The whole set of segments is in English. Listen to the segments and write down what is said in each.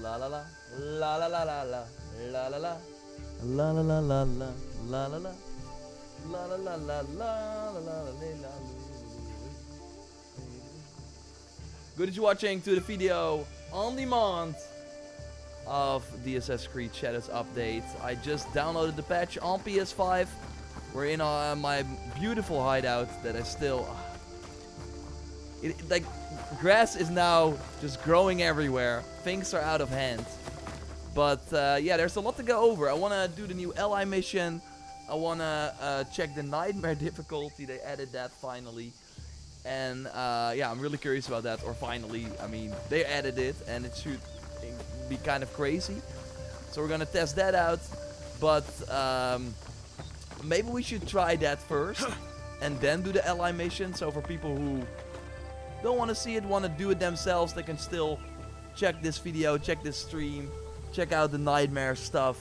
La la la. La la la la la. La la la. La la la la la. La la la. La la la la la la la la. Good that you're watching to the video on demand of the Assassin's Creed Shadows update. I just downloaded the patch on PS5. We're in my beautiful hideout that I still... like, grass is now just growing everywhere. Things are out of hand. But, yeah, there's a lot to go over. I want to do the new ally mission. I want to check the nightmare difficulty. They added that finally. And, yeah, I'm really curious about that. Or finally, I mean, they added it. And it should be kind of crazy. So we're going to test that out. But, maybe we should try that first. And then do the ally mission. So for people who don't want to see it, want to do it themselves, they can still check this video, check this stream, check out the nightmare stuff,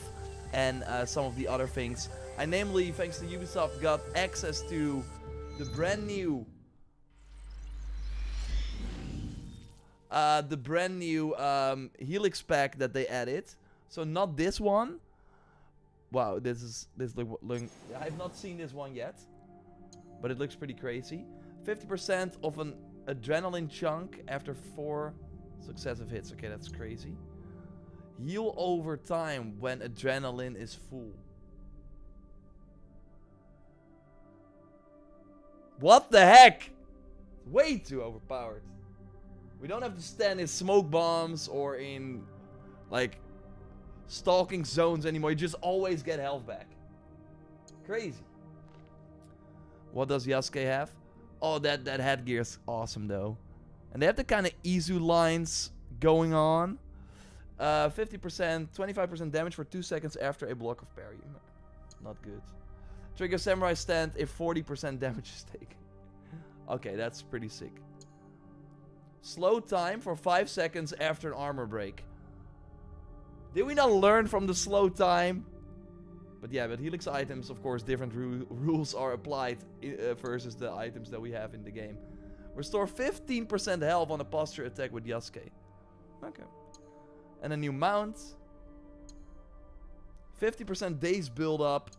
and some of the other things. I namely, thanks to Ubisoft, got access to the brand new Helix pack that they added. So not this one. Wow, this look, I have not seen this one yet, but it looks pretty crazy. 50% of an adrenaline chunk after 4 successive hits. Okay, that's crazy. Heal over time when adrenaline is full. What the heck? Way too overpowered. We don't have to stand in smoke bombs or in, like, stalking zones anymore. You just always get health back. Crazy. What does Yasuke have? Oh, that headgear's awesome though. And they have the kind of Izu lines going on. 50%, 25% damage for 2 seconds after a block of parry. Not good. Trigger samurai stand if 40% damage is taken. Okay, that's pretty sick. Slow time for 5 seconds after an armor break. Did we not learn from the slow time? But yeah, but Helix items, of course, different rules are applied versus the items that we have in the game. Restore 15% health on a posture attack with Yasuke. Okay. And a new mount. 50% days build up.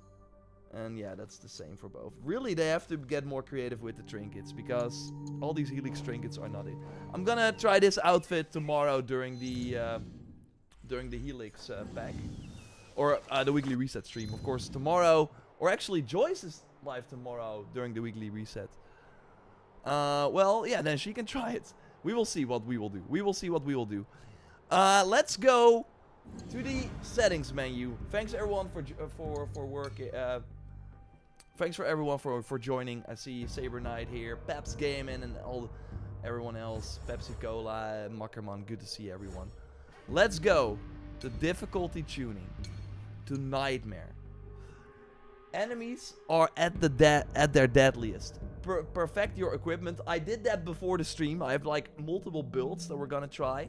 And yeah, that's the same for both. Really, they have to get more creative with the trinkets, because all these Helix trinkets are not it. I'm gonna try this outfit tomorrow during the Helix pack. Or the weekly reset stream, of course, tomorrow. Or actually, Joyce is live tomorrow during the weekly reset. Well, yeah, then she can try it. We will see what we will do. We will see what we will do. Let's go to the settings menu. Thanks everyone for work. Thanks for everyone for joining. I see Saber Knight here, Peps Gaming, and everyone else. Pepsi Cola, Makkerman. Good to see everyone. Let's go to difficulty tuning. To nightmare. Enemies are at their deadliest. Perfect your equipment. I did that before the stream. I have like multiple builds that we're gonna try.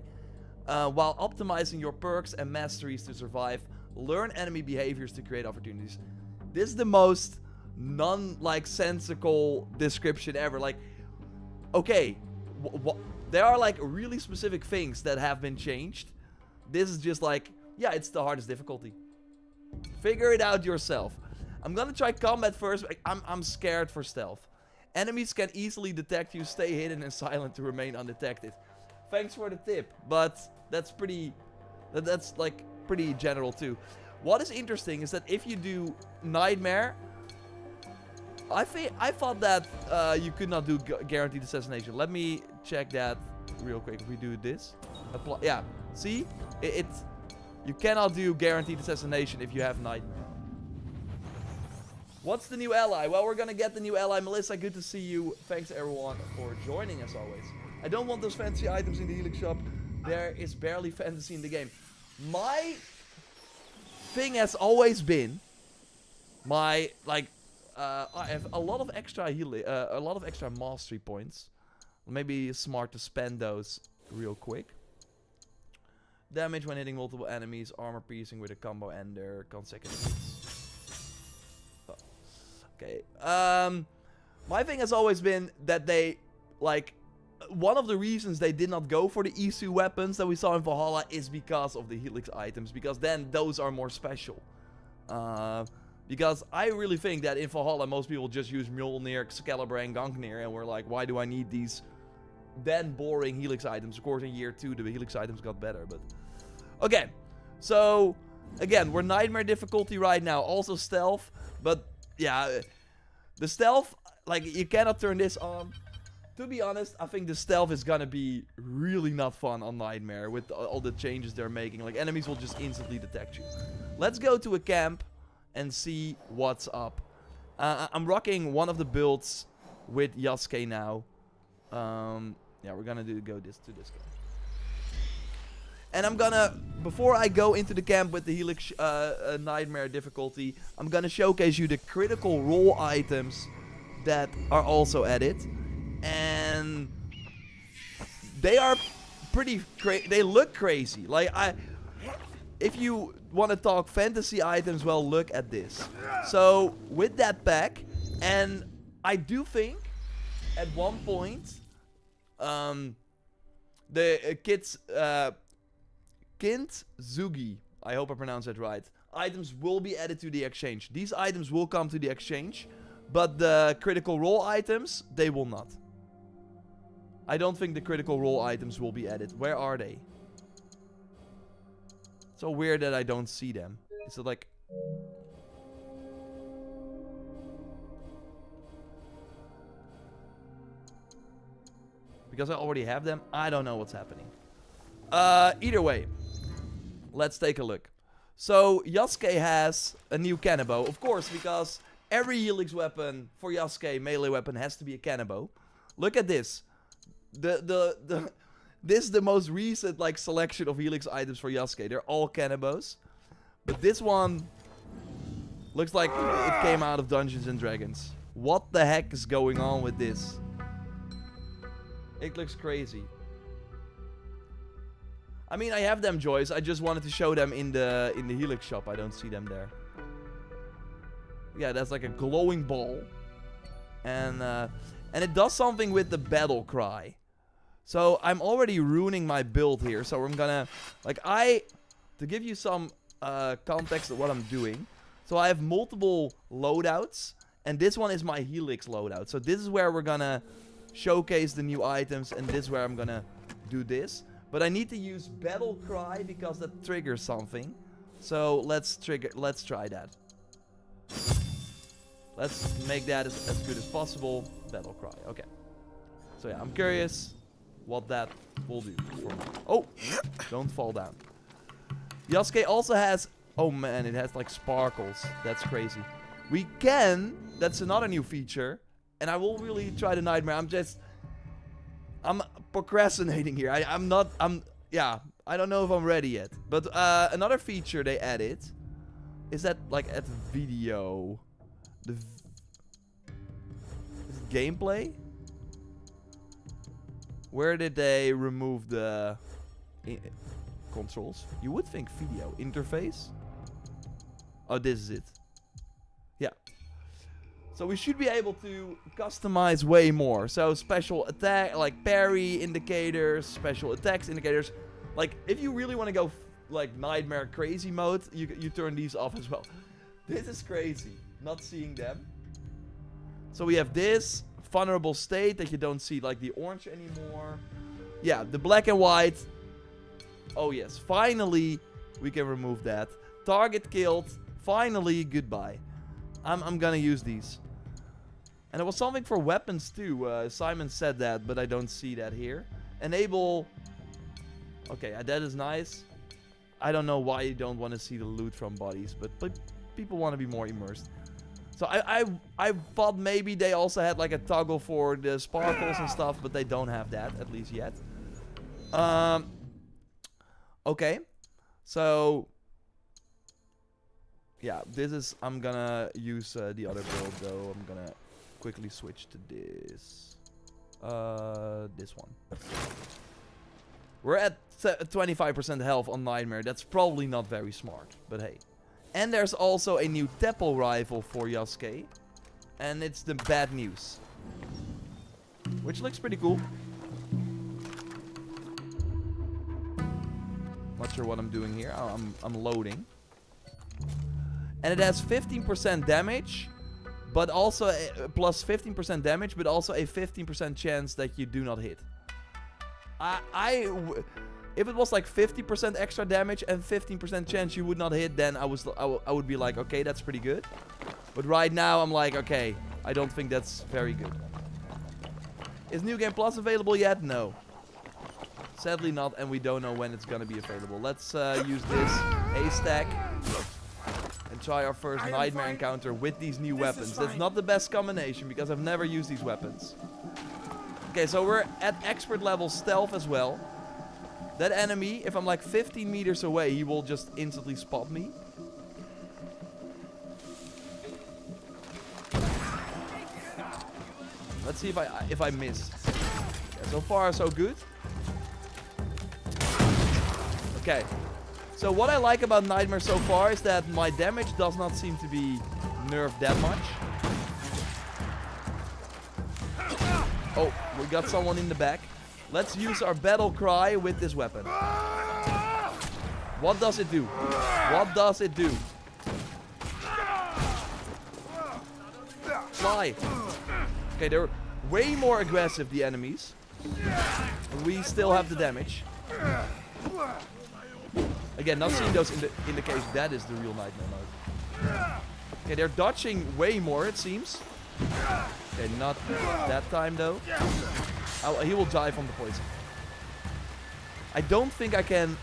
While optimizing your perks and masteries to survive. Learn enemy behaviors to create opportunities. This is the most non-sensical description ever. Like, okay, there are like really specific things that have been changed. This is just like, yeah, it's the hardest difficulty. Figure it out yourself. I'm gonna try combat first. I'm scared for stealth. Enemies can easily detect you. Stay hidden and silent to remain undetected. Thanks for the tip, but that's pretty... That's like pretty general too. What is interesting is that if you do Nightmare... I thought that you could not do guaranteed assassination. Let me check that real quick. If we do this... yeah, see? You cannot do guaranteed assassination if you have Nightmare. What's the new ally? Well, we're gonna get the new ally. Melissa, good to see you. Thanks everyone for joining as always. I don't want those fancy items in the Helix shop. There is barely fantasy in the game. My thing has always been my I have a lot of extra mastery points. Maybe it's smart to spend those real quick. Damage when hitting multiple enemies, armor piercing with a combo ender, consecutive hits. Oh. Okay. My thing has always been that they like one of the reasons they did not go for the Isu weapons that we saw in Valhalla is because of the Helix items. Because then those are more special. Because I really think that in Valhalla most people just use Mjolnir, Excalibur, and Gungnir. And we're like, why do I need these then boring Helix items? Of course, in year 2 the Helix items got better. But okay, so again, we're Nightmare difficulty right now. Also stealth. But yeah, the stealth, like, you cannot turn this on. To be honest, I think the stealth is gonna be really not fun on Nightmare with all the changes they're making. Like, enemies will just instantly detect you. Let's go to a camp and see what's up. I'm rocking one of the builds with Yasuke now. Yeah, we're gonna go to this guy. And I'm gonna, before I go into the camp with the Helix Nightmare difficulty, I'm gonna showcase you the critical role items that are also added. And they are pretty crazy. They look crazy. Like, if you want to talk fantasy items, well, look at this. So with that pack, and I do think at one point the Kintsugi, I hope I pronounced that right, items will be added to the exchange. These items will come to the exchange, but the critical role items, they will not. I don't think the critical role items will be added. Where are they? So weird that I don't see them. Is it like... Because I already have them? I don't know what's happening. Either way, let's take a look. So Yasuke has a new cannonbow. Of course, because every Helix weapon for Yasuke, melee weapon, has to be a cannonbow. Look at this. This is the most recent, like, selection of Helix items for Yasuke. They're all cannonbows. But this one looks like it came out of Dungeons and Dragons. What the heck is going on with this? It looks crazy. I mean, I have them, Joyce. I just wanted to show them in the Helix shop. I don't see them there. Yeah, that's like a glowing ball. And it does something with the battle cry. So I'm already ruining my build here. So I'm gonna, like, to give you some context of what I'm doing. So I have multiple loadouts. And this one is my Helix loadout. So this is where we're gonna showcase the new items. And this is where I'm gonna do this. But I need to use battle cry because that triggers something. So let's try that. Let's make that as good as possible. Battle cry. Okay. So yeah, I'm curious what that will do for me. Oh, don't fall down. Yasuke also has... Oh man, it has like sparkles. That's crazy. We can... That's another new feature. And I will really try the Nightmare. I'm procrastinating here. Yeah, I don't know if I'm ready yet. But another feature they added is that, like, at video... Is it gameplay? Where did they remove the controls? You would think video interface. Oh, this is it. Yeah. So we should be able to customize way more. So special attack, like parry indicators, special attacks indicators. Like, if you really want to go like Nightmare crazy mode, you turn these off as well. This is crazy. Not seeing them. So we have this vulnerable state that you don't see like the orange anymore. Yeah, the black and white. Oh yes, finally we can remove that. Target killed. Finally, goodbye. I'm gonna use these. And there was something for weapons too. Simon said that, but I don't see that here. Enable. Okay, that is nice. I don't know why you don't want to see the loot from bodies, but people want to be more immersed. So I thought maybe they also had like a toggle for the sparkles and stuff, but they don't have that, at least yet. Okay. So yeah, this is... I'm gonna use the other build though. I'm gonna quickly switch to this. This one. We're at 25% health on Nightmare. That's probably not very smart, but hey. And there's also a new Teppel rifle for Yasuke. And it's the bad news. Which looks pretty cool. Not sure what I'm doing here. I'm loading. And it has 15% damage, but also plus 15% damage, but also a 15% chance that you do not hit. If it was like 50% extra damage and 15% chance you would not hit, then I would be like, okay, that's pretty good. But right now I'm like, okay, I don't think that's very good. Is New Game Plus available yet? No. Sadly not, and we don't know when it's gonna be available. Let's use this A-stack and try our first nightmare encounter with these new weapons. That's not the best combination because I've never used these weapons. Okay, so we're at expert level stealth as well. That enemy, if I'm like 15 meters away, he will just instantly spot me. Let's see if I miss. Yeah, so far, so good. Okay. So what I like about Nightmare so far is that my damage does not seem to be nerfed that much. Oh, we got someone in the back. Let's use our battle cry with this weapon. What does it do? What does it do? Fly. Okay, they're way more aggressive, the enemies. But we still have the damage. Again, not seeing those in the case. That is the real nightmare mode. Okay, they're dodging way more, it seems. Okay, not that time though. Oh, he will die from the poison. I don't think I can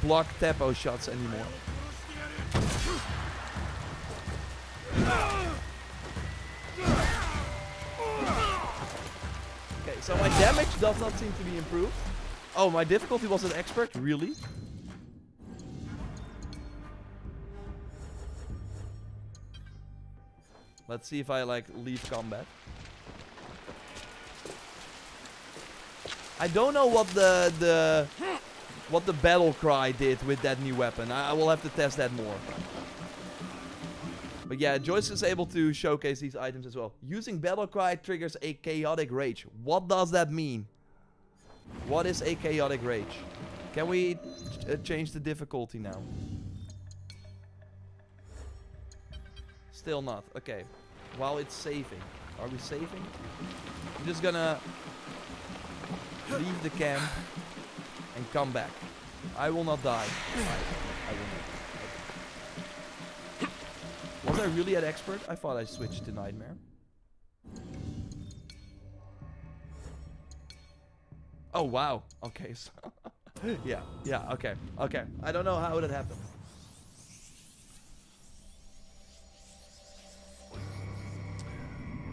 block Teppo shots anymore. Okay, so my damage does not seem to be improved. Oh, my difficulty was an expert? Really? Let's see if I like leave combat. I don't know what the battle cry did with that new weapon. I will have to test that more. But yeah, Joyce is able to showcase these items as well. Using battle cry triggers a chaotic rage. What does that mean? What is a chaotic rage? Can we change the difficulty now? Still not. Okay. While it's saving. Are we saving? I'm just gonna leave the camp and come back. I will not die. I will not. Was I really at expert? I thought I switched to nightmare. Oh wow. Okay. So yeah. Okay. I don't know how that happened.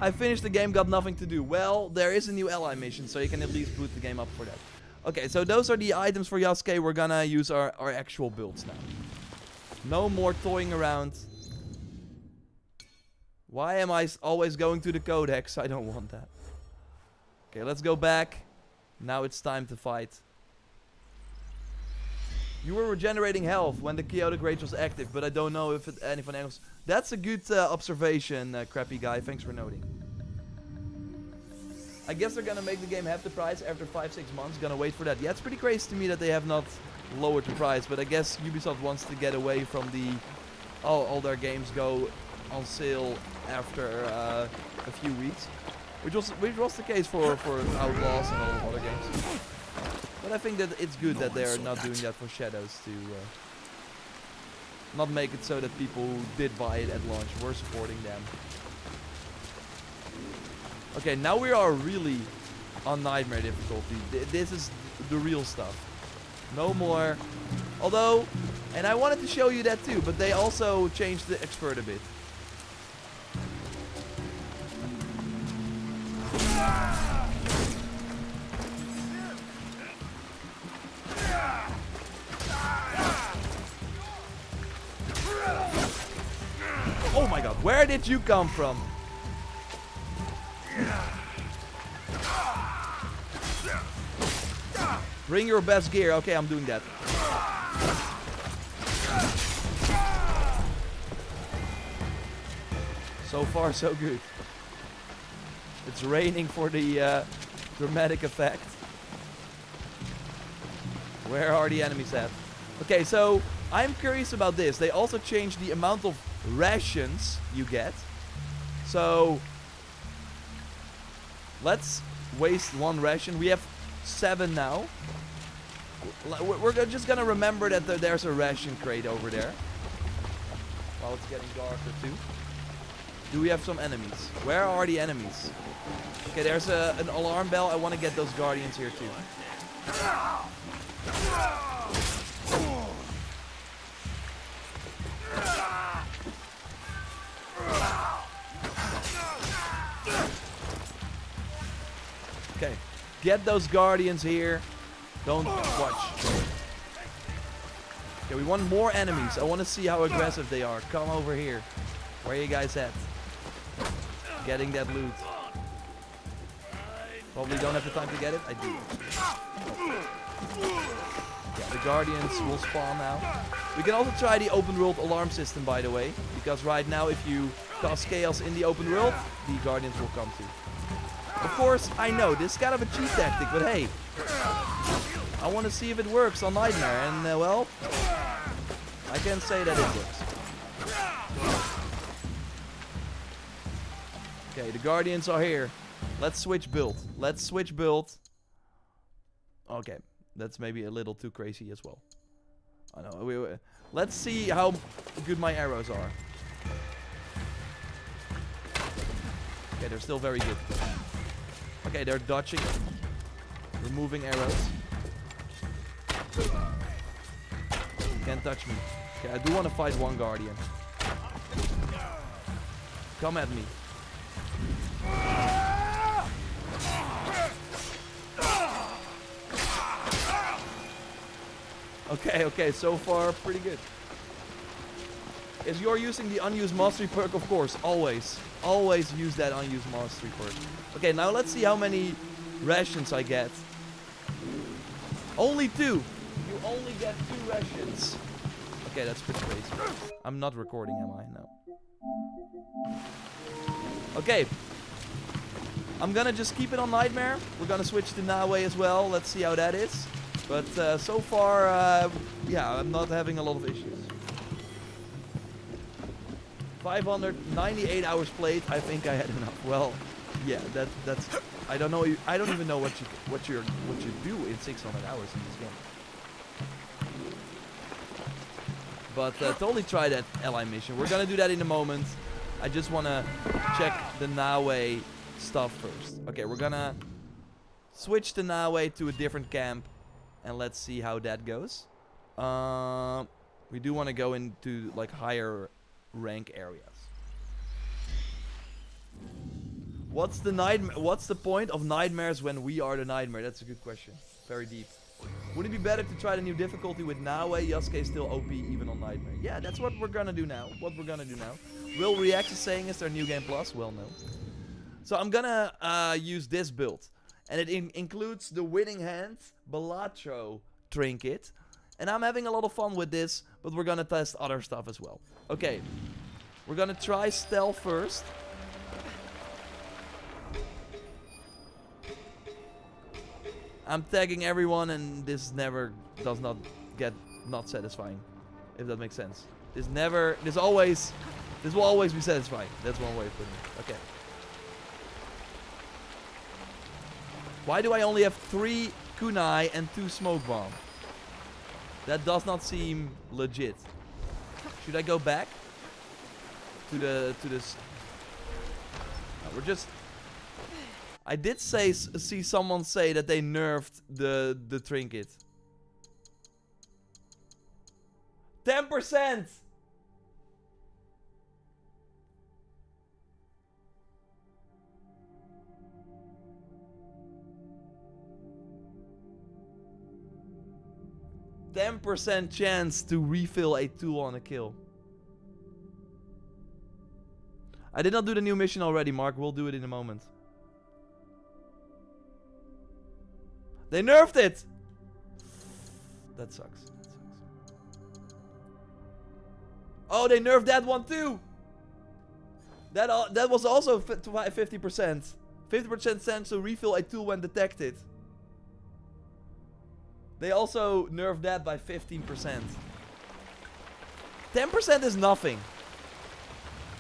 I finished the game, got nothing to do. Well, there is a new ally mission, so you can at least boot the game up for that. Okay, so those are the items for Yasuke. We're gonna use our actual builds now. No more toying around. Why am I always going to the codex? I don't want that. Okay, let's go back. Now it's time to fight. You were regenerating health when the chaotic rage was active, but I don't know if anyone else... That's a good observation, crappy guy. Thanks for noting. I guess they're gonna make the game half the price after 5-6 months. Gonna wait for that. Yeah, it's pretty crazy to me that they have not lowered the price, but I guess Ubisoft wants to get away from the... all their games go on sale after a few weeks. Which was the case for Outlaws and all other games. But I think that it's good that they're not doing that for Shadows to not make it so that people who did buy it at launch were supporting them. Okay, now we are really on Nightmare difficulty. This is the real stuff. No more. Although, and I wanted to show you that too, but they also changed the expert a bit. Oh my god, where did you come from? Bring your best gear. Okay, I'm doing that. So far, so good. It's raining for the dramatic effect. Where are the enemies at? Okay, so I'm curious about this. They also changed the amount of rations you get. So let's waste 1 ration. We have 7 now. We're just gonna remember that there's a ration crate over there. While it's getting darker too. Do we have some enemies? Where are the enemies? Okay, there's an alarm bell. I want to get those guardians here too. Okay, get those guardians here. Don't watch. Okay, we want more enemies. I want to see how aggressive they are. Come over here. Where are you guys at? Getting that loot. Probably don't have the time to get it. I do. Yeah, the guardians will spawn now. We can also try the open world alarm system, by the way. Because right now, if you cause chaos in the open world, the guardians will come too. Of course, I know, this is kind of a cheat tactic, but hey. I want to see if it works on Nightmare, and well, I can say that it works. Okay, the Guardians are here. Let's switch build. Let's switch build. Okay, that's maybe a little too crazy as well. I know. Let's see how good my arrows are. Okay, they're still very good. Okay, they're dodging. Removing arrows. Can't touch me. Okay, I do want to fight 1 Guardian. Come at me. Okay, so far pretty good. Is you're using the unused mastery perk? Of course, always. Always use that unused mastery perk. Okay, now let's see how many rations I get. Only 2. You only get 2 rations. Okay, that's pretty crazy. I'm not recording, am I? No. Okay. I'm gonna just keep it on Nightmare. We're gonna switch to Naoe as well. Let's see how that is. But so far, yeah, I'm not having a lot of issues. 598 hours played. I think I had enough. Well, yeah, that's. I don't know. I don't even know what you do in 600 hours in this game. But totally try that ally mission. We're gonna do that in a moment. I just wanna check the Naoe stuff first. Okay, we're gonna switch to Naoe to a different camp, and let's see how that goes. We do want to go into like higher rank areas. What's the point of nightmares when we are the nightmare? That's a good question. Very deep. Would it be better to try the new difficulty with Naoe? Yasuke is still OP even on nightmare. Yeah, that's what we're gonna do now. Will React is saying, is there New Game Plus? Well, no. So I'm gonna use this build. And it includes the Winning Hand Balatro trinket. And I'm having a lot of fun with this, but we're gonna test other stuff as well. Okay. We're gonna try stealth first. I'm tagging everyone, and this does not get not satisfying, if that makes sense. This will always be satisfying. That's one way of putting it. Okay. Why do I only have 3 kunai and 2 smoke bomb? That does not seem legit. Should I go back to this? No, we're just. I did see someone say that they nerfed the trinket. 10%. %10 chance to refill a tool on a kill. I did not do the new mission already, Mark. We'll do it in a moment. They nerfed it! That sucks. Oh, they nerfed that one too! That was also 50%. 50% chance to refill a tool when detected. They also nerfed that by 15%. 10% is nothing.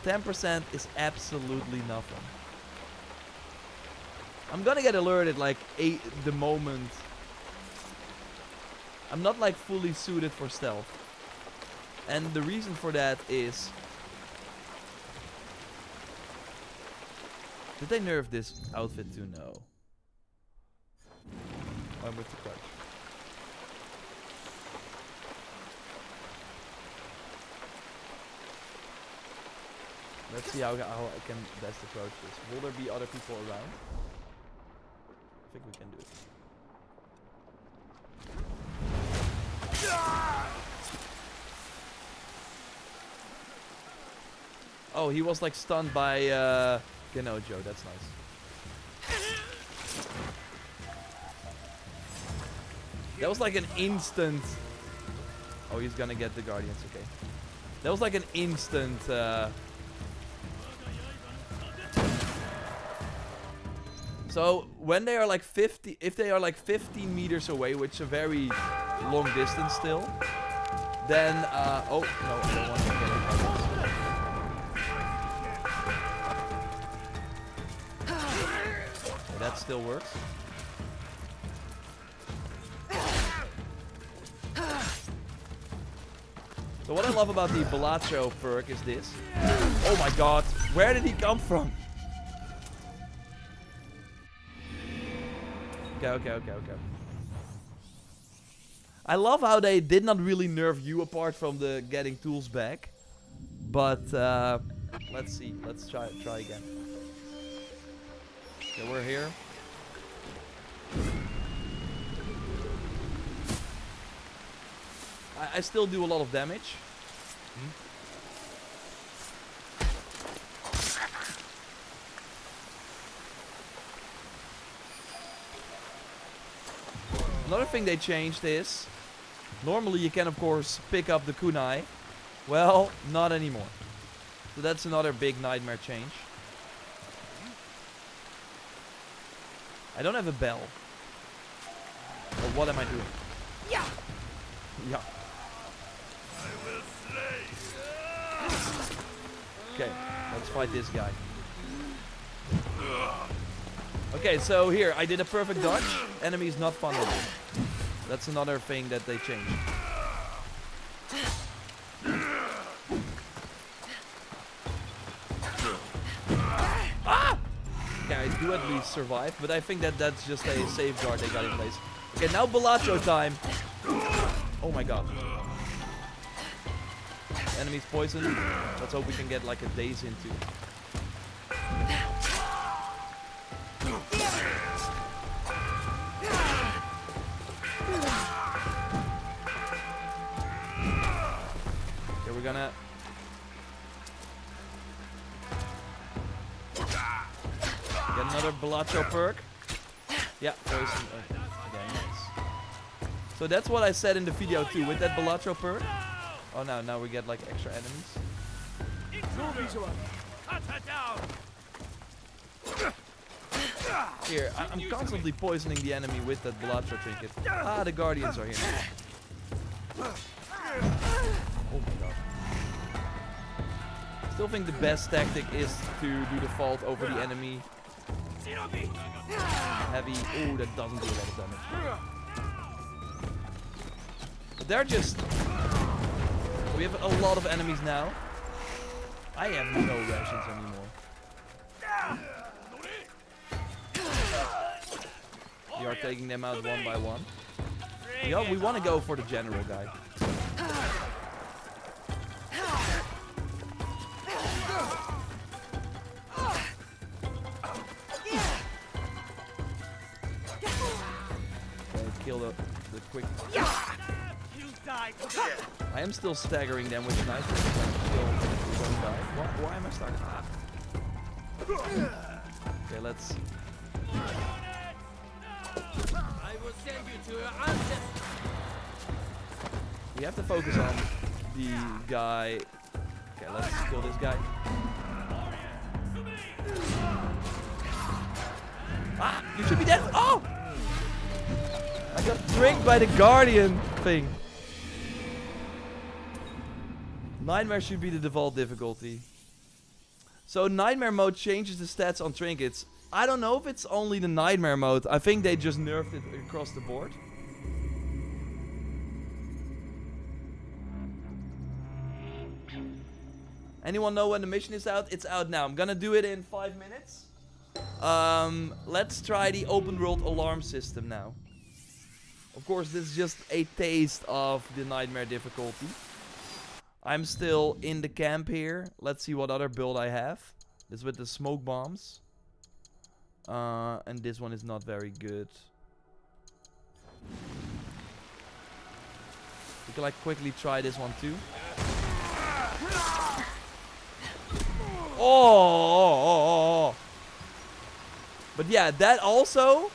10% is absolutely nothing. I'm gonna get alerted like the moment. I'm not like fully suited for stealth. And the reason for that is... Did they nerf this outfit too? No. I'm with the crouch. Let's see how I can best approach this. Will there be other people around? I think we can do it. Oh, he was like stunned by Joe. That's nice. That was like an instant... Oh, he's gonna get the Guardians, okay. That was like an instant... So, when they are like 50... If they are like 15 meters away, which is a very long distance still, then... oh, no, I don't want to get it. Okay, that still works. So what I love about the Balacho perk is this. Oh my god, where did he come from? Okay. I love how they did not really nerf you apart from the getting tools back. But let's see, let's try again. Okay, we're here. I still do a lot of damage. Another thing they changed is, normally you can of course pick up the kunai. Well, not anymore. So that's another big nightmare change. I don't have a bell. But what am I doing? Yeah. Yeah. Okay, let's fight this guy. Okay, so here, I did a perfect dodge. Enemy is not vulnerable. That's another thing that they changed. Ah! Okay, I do at least survive, but I think that that's just a safeguard they got in place. Okay, now Balacho time. Oh my god. Enemy's poisoned. Let's hope we can get like a daze into. Okay, we're gonna... Get another Balacho perk. Yeah, poison. Again, nice. So that's what I said in the video too, with that Balacho perk. Oh no, now we get like extra enemies. Here, I'm constantly poisoning the enemy with that Balacho trinket. Ah, the Guardians are here now. Oh my god. Still think the best tactic is to do the fault over the enemy. Heavy. Ooh, that doesn't do a lot of damage. But they're just... We have a lot of enemies now. I have no rations anymore. We are taking them out one by one. We want to go for the general guy. Okay, kill the quick... I am still staggering them with snipers. Why am I starting? Okay, let's... I will send you to your ancestors. We have to focus on the guy. Okay, let's kill this guy. Ah! You should be dead! Oh! My Got tricked by the Guardian thing. Nightmare should be the default difficulty. So Nightmare mode changes the stats on trinkets. I don't know if it's only the Nightmare mode. I think they just nerfed it across the board. Anyone know when the mission is out? It's out now. I'm gonna do it in 5 minutes. Let's try the open world alarm system now. Of course, this is just a taste of the Nightmare difficulty. I'm still in the camp here. Let's see what other build I have. This with the smoke bombs. And this one is not very good. We can like quickly try this one too. Oh. But yeah, that also.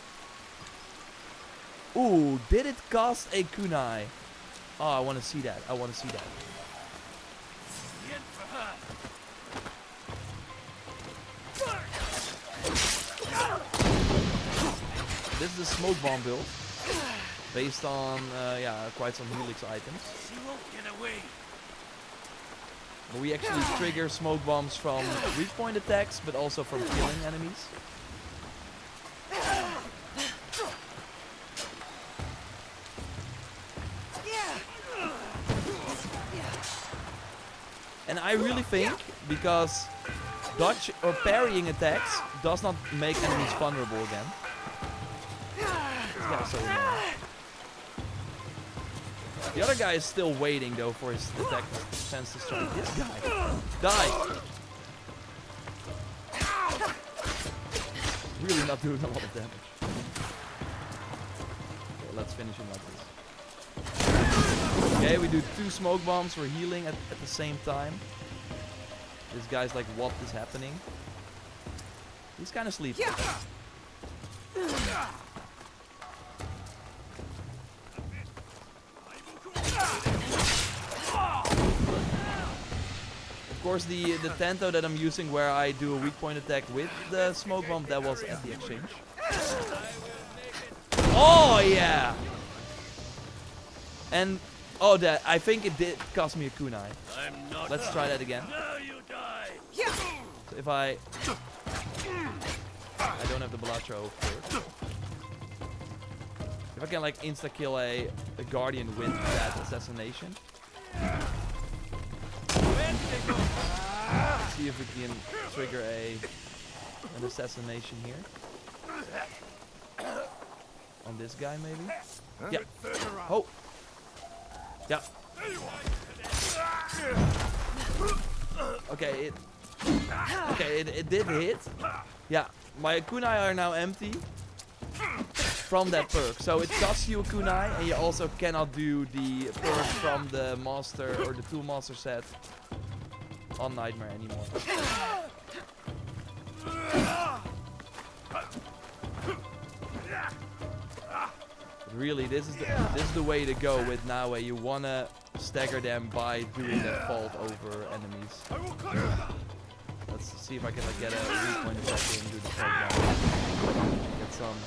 Ooh, did it cost a kunai? Oh, I want to see that. I want to see that. This is a smoke bomb build. Based on, yeah, quite some helix items. She won't get away. But we actually trigger smoke bombs from weak point attacks, but also from killing enemies. And I really think, because dodge or parrying attacks does not make enemies vulnerable again. Yeah, so the other guy is still waiting though for his attack sense to strike. This guy. Die! Really not doing a lot of damage. Okay, let's finish him like this. Okay, we do 2 smoke bombs for healing at the same time. This guy's like, what is happening? He's kind of sleepy. Of course, the Tento that I'm using where I do a weak point attack with the smoke bomb, that was at the exchange. Oh, yeah! And, oh, that I think it did cost me a kunai. Let's try that again. So if I don't have the Balatro first. If I can like insta-kill a Guardian with that assassination. Let's see if we can trigger an assassination here. On this guy maybe? Yeah. Oh! Yeah. Okay, it did hit. Yeah, my kunai are now empty from that perk. So it costs you a kunai, and you also cannot do the perk from the master or the tool master set on Nightmare anymore. But really, this is the way to go with Naoe. You wanna stagger them by doing that fault over enemies. Let's see if I can like get a weak point attack and do the program. Get some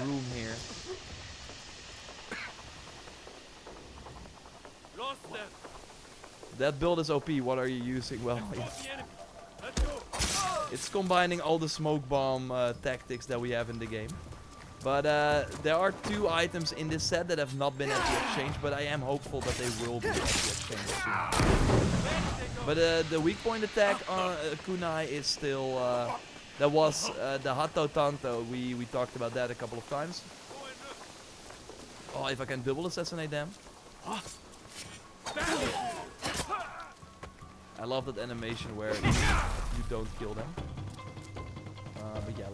room here. Lost them. That build is OP. What are you using? Well, it's combining all the smoke bomb tactics that we have in the game. But there are 2 items in this set that have not been at the exchange, but I am hopeful that they will be at the exchange soon. But the weak point attack on kunai is still, that was the Hato Tanto. We talked about that a couple of times. Oh, if I can double assassinate them. I love that animation where you don't kill them. But yeah,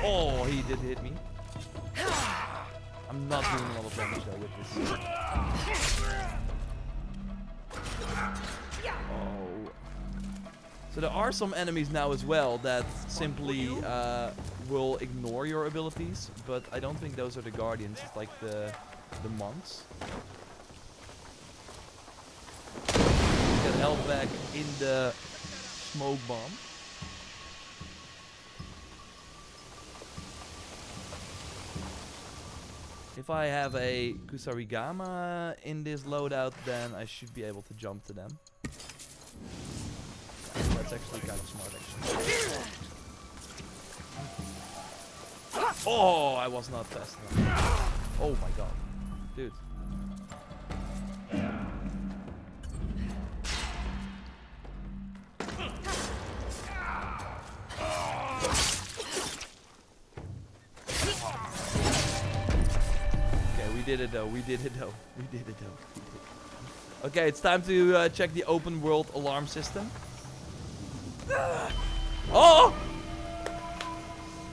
oh, he did hit me. I'm not doing a lot of damage though with this. Oh. So there are some enemies now as well that simply will ignore your abilities, but I don't think those are the Guardians. It's like the monks. Get health back in the smoke bomb. If I have a Kusarigama in this loadout, then I should be able to jump to them. That's actually kind of smart, actually. Oh, I was not fast enough. Oh my god. Dude. Okay, we did it though. We did it though. We did it though. Okay, it's time to check the open world alarm system. Oh!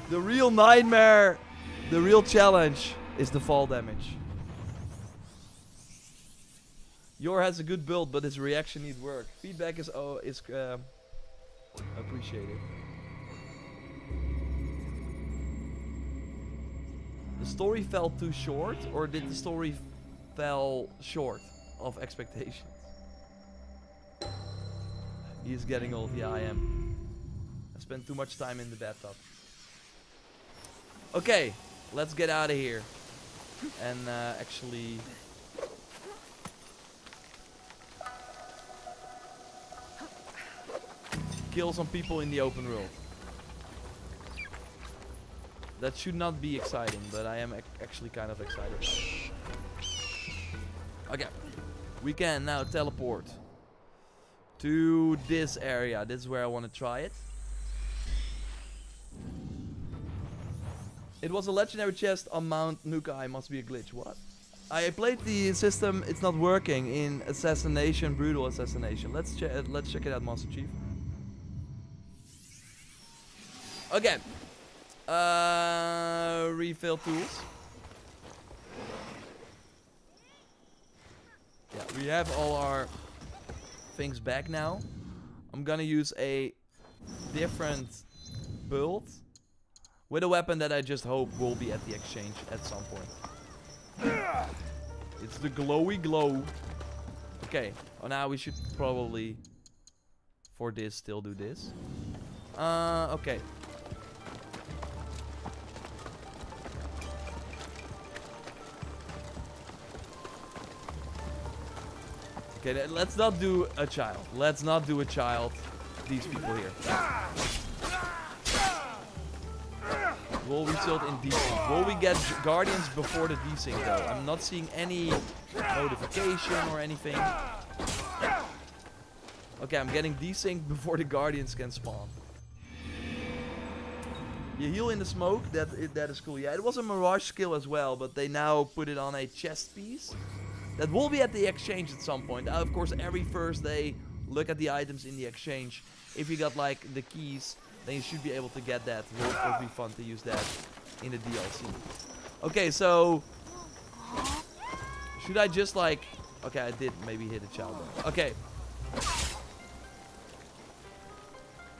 The real nightmare, the real challenge is the fall damage. Yor has a good build, but his reaction needs work. Feedback is appreciated. The story fell too short, or did the story fell short of expectations? He is getting old. Yeah, I am. I spent too much time in the bathtub. Okay, let's get out of here. And actually... kill some people in the open world. That should not be exciting, but I am actually kind of excited. Okay, we can now teleport to this area. This is where I want to try it. It was a legendary chest on Mount Nukai. Must be a glitch. What? I played the system. It's not working in assassination, brutal assassination. Let's check it out, Master Chief. Okay. Refill tools. Yeah, we have all our things back now. I'm gonna use a different build with a weapon that I just hope will be at the exchange at some point. It's the glowy glow. Okay. Oh, now we should probably for this still do this. Okay. Okay, let's not do a child. Let's not do a child. These people here. Will result in desync. Will we get guardians before the desync though? I'm not seeing any notification or anything. Okay, I'm getting desynced before the guardians can spawn. You heal in the smoke. That is cool. Yeah, it was a mirage skill as well, but they now put it on a chest piece. That will be at the exchange at some point. Of course, every first day, look at the items in the exchange. If you got like the keys, then you should be able to get that. It will be fun to use that in the DLC. Okay, so should I just like? Okay, I did maybe hit a child there. Okay,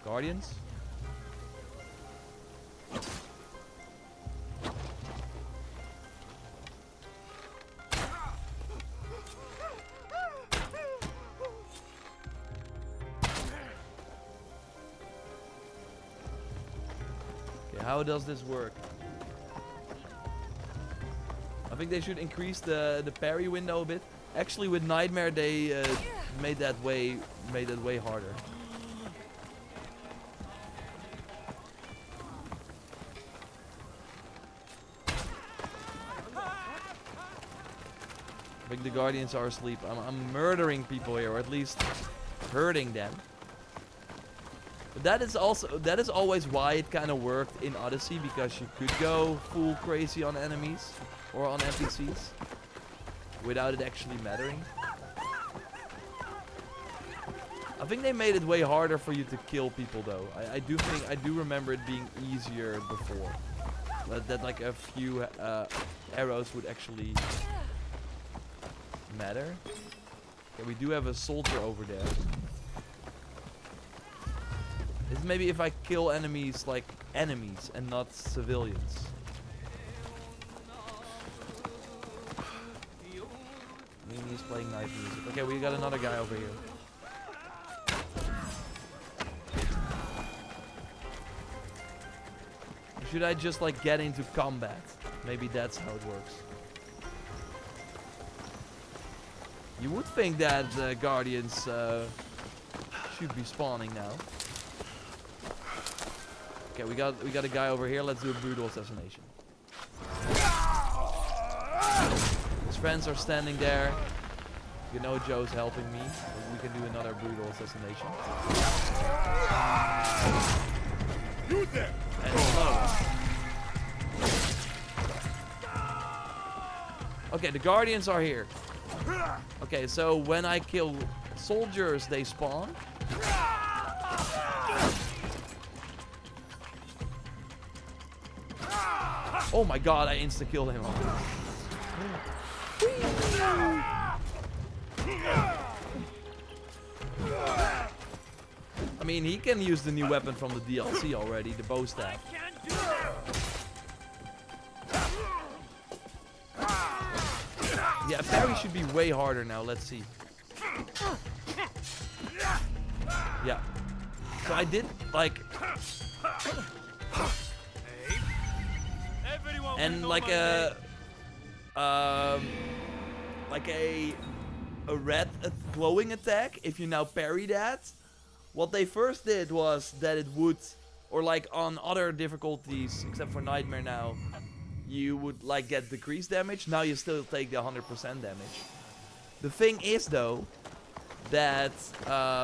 guardians. How does this work? I think they should increase the parry window a bit. Actually, with Nightmare, they made that way harder. I think the Guardians are asleep. I'm murdering people here, or at least hurting them. But that is always why it kind of worked in Odyssey, because you could go full crazy on enemies or on NPCs without it actually mattering. I think they made it way harder for you to kill people though. I do remember it being easier before. That like a few arrows would actually matter. Okay, we do have a soldier over there. It's maybe if I kill enemies like enemies and not civilians. Mimi's playing nice music. Okay, we got another guy over here. Should I just like get into combat? Maybe that's how it works. You would think that Guardians should be spawning now. Okay, we got a guy over here. Let's do a brutal assassination. His friends are standing there. You know Joe's helping me. But we can do another brutal assassination. And slow. Okay, the Guardians are here. Okay, so when I kill soldiers, they spawn. Oh my god, I insta-killed him. I mean, he can use the new weapon from the DLC already, the bow staff. Yeah, parry should be way harder now. Let's see. Yeah. So I did like... And like a red glowing attack, if you now parry that, what they first did was that it would, or like on other difficulties, except for Nightmare now, you would like get decreased damage. Now you still take the 100% damage. The thing is though, that let's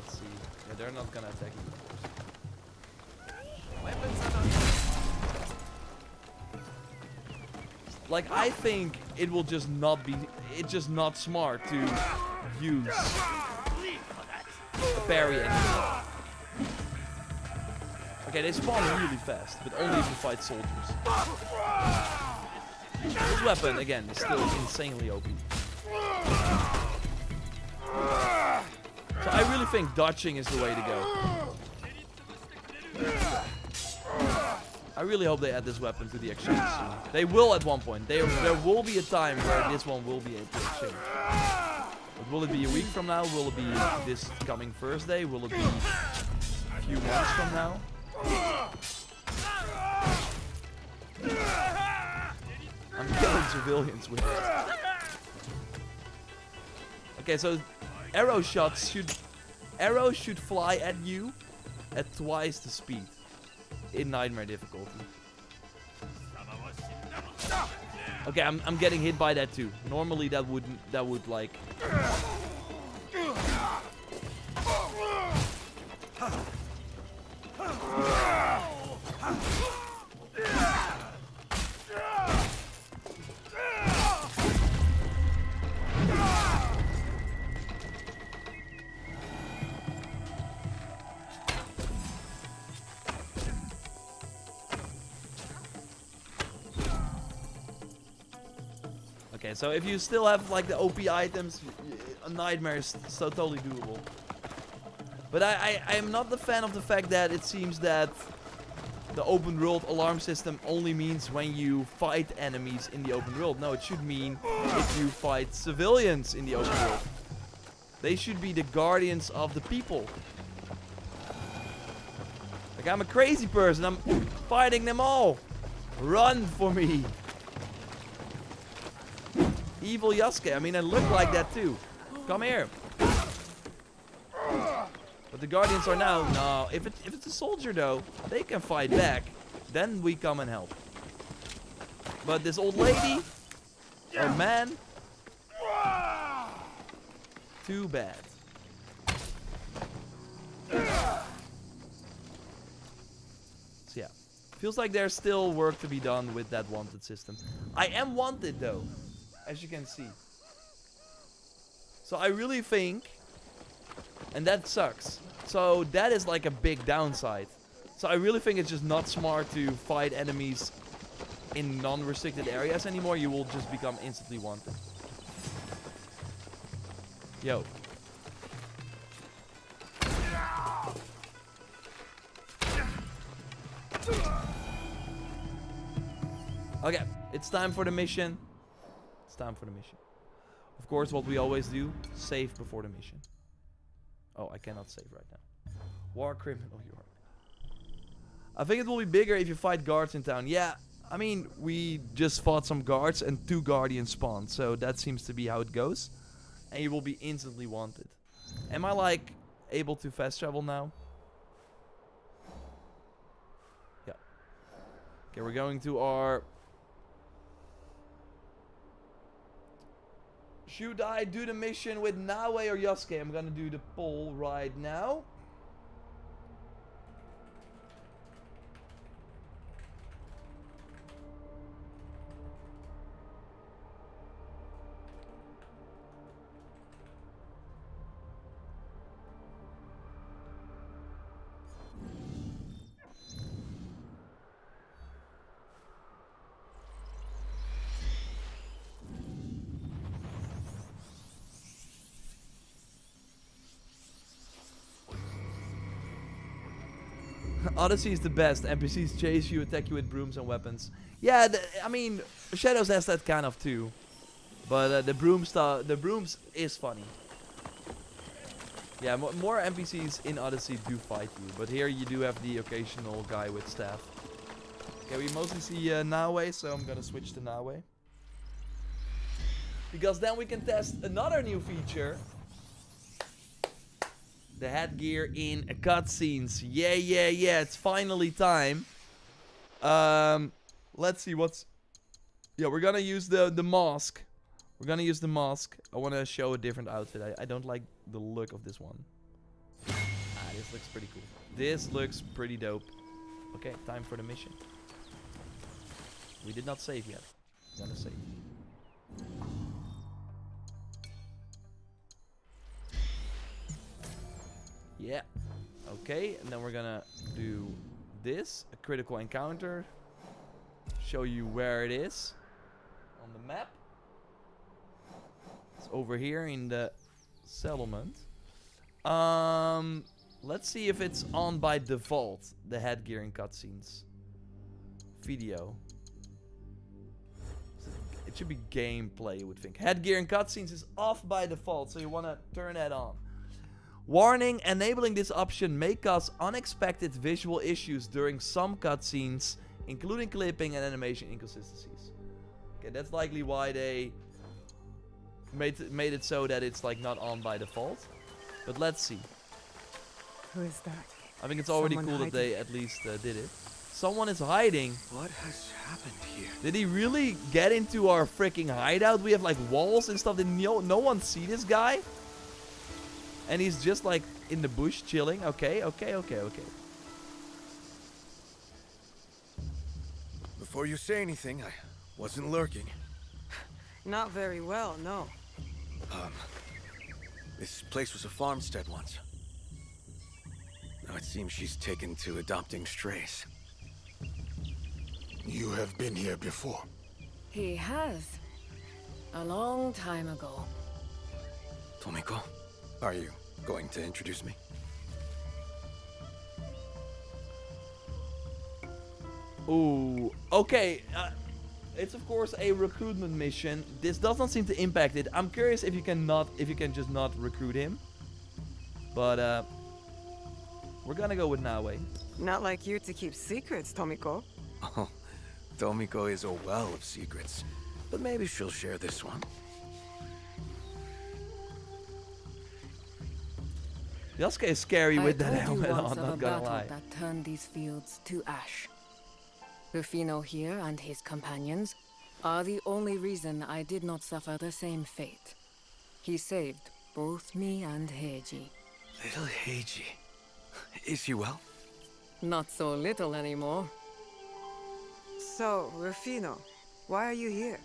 see. Yeah, they're not gonna attack you. Like, I think it will just not be... It's just not smart to use a parry anymore. Okay, they spawn really fast, but only if you fight soldiers. This weapon, again, is still insanely OP. So I really think dodging is the way to go. I really hope they add this weapon to the exchange soon. They will at one point. There will be a time where this one will be able to exchange. But will it be a week from now? Will it be this coming Thursday? Will it be a few months from now? I'm killing civilians with it. Okay, so arrow shots arrows should fly at you at twice the speed in Nightmare difficulty. Okay, I'm getting hit by that too. Normally that would like Okay, so if you still have like the OP items, a Nightmare is so totally doable. But I am not the fan of the fact that it seems that the open world alarm system only means when you fight enemies in the open world. No, it should mean if you fight civilians in the open world. They should be the guardians of the people. Like, I'm a crazy person, I'm fighting them all. Run for me. Evil Yasuke, I mean, I look like that too. Come here. But the guardians are now, no, if it's a soldier though, they can fight back. Then we come and help. But this old lady, or man, too bad. So yeah, feels like there's still work to be done with that wanted system. I am wanted though, as you can see. So I really think, and that sucks. So that is like a big downside. So I really think it's just not smart to fight enemies in non-restricted areas anymore. You will just become instantly wanted. Yo. Okay, it's time for the mission. It's time for the mission. Of course, what we always do, save before the mission. Oh, I cannot save right now. War criminal, you are. I think it will be bigger if you fight guards in town. Yeah, I mean, we just fought some guards and 2 guardians spawned. So that seems to be how it goes. And you will be instantly wanted. Am I, like, able to fast travel now? Yeah. Okay, we're going to our... Should I do the mission with Naoe or Yasuke? I'm gonna do the poll right now. Odyssey is the best. NPCs chase you, attack you with brooms and weapons. Yeah, I mean, Shadows has that kind of too. But the brooms is funny. Yeah, more NPCs in Odyssey do fight you. But here you do have the occasional guy with staff. Okay, we mostly see Naoe, so I'm gonna switch to Naoe. Because then we can test another new feature. The headgear in cutscenes. Yeah, yeah, yeah. It's finally time. Let's see what's... Yeah, we're gonna use the mask. We're gonna use the mask. I want to show a different outfit. I don't like the look of this one. Ah, this looks pretty cool. This looks pretty dope. Okay, time for the mission. We did not save yet. I'm gonna save. Yeah. Okay, and then we're gonna do this. A critical encounter. Show you where it is on the map. It's over here in the settlement. Let's see if it's on by default, the headgear in cutscenes. Video. It should be gameplay, you would think. Headgear in cutscenes is off by default, so you want to turn that on. Warning, enabling this option may cause unexpected visual issues during some cutscenes, including clipping and animation inconsistencies. Okay, that's likely why they made it so that it's like not on by default. But let's see. Who is that? I think it's already Someone cool that hiding. they at least did it. Someone is hiding. What has happened here? Did he really get into our freaking hideout? We have like walls and stuff. Did no one see this guy? And he's just like in the bush chilling. Okay, okay, okay, okay. Before you say anything, I wasn't lurking. Not very well, no. This place was a farmstead once. Now it seems she's taken to adopting strays. You have been here before. He has. A long time ago. Tomiko, are you going to introduce me? Ooh, okay. It's of course a recruitment mission. This does not seem to impact it. I'm curious if you can just not recruit him. But we're gonna go with Naoe. Not like you to keep secrets, Tomiko. Oh, Tomiko is a well of secrets. But maybe she'll share this one. Yasuke is scary with that I told you helmet once on, of a not gonna battle lie. that turned these fields to ash. Rufino here and his companions are the only reason I did not suffer the same fate. He saved both me and Heiji. Little Heiji. Is he well? Not so little anymore. So, Rufino, why are you here?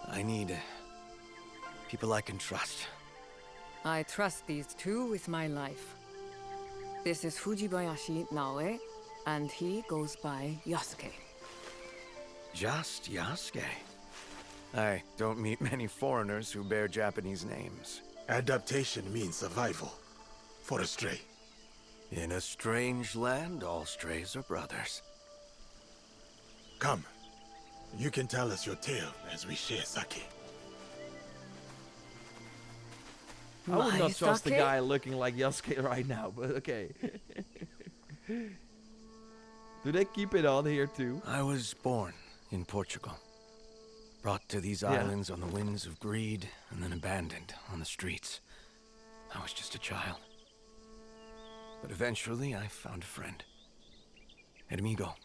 I need people I can trust. I trust these two with my life. This is Fujibayashi Naoe, and he goes by Yasuke. Just Yasuke. I don't meet many foreigners who bear Japanese names. Adaptation means survival. For a stray. In a strange land, all strays are brothers. Come. You can tell us your tale as we share sake. I would not trust the Sake? guy looking like Yasuke right now, but okay. Do they keep it on here too? I was born in Portugal. Brought to these Yeah. islands on the winds of greed, and then abandoned on the streets. I was just a child. But eventually, I found a friend. An amigo.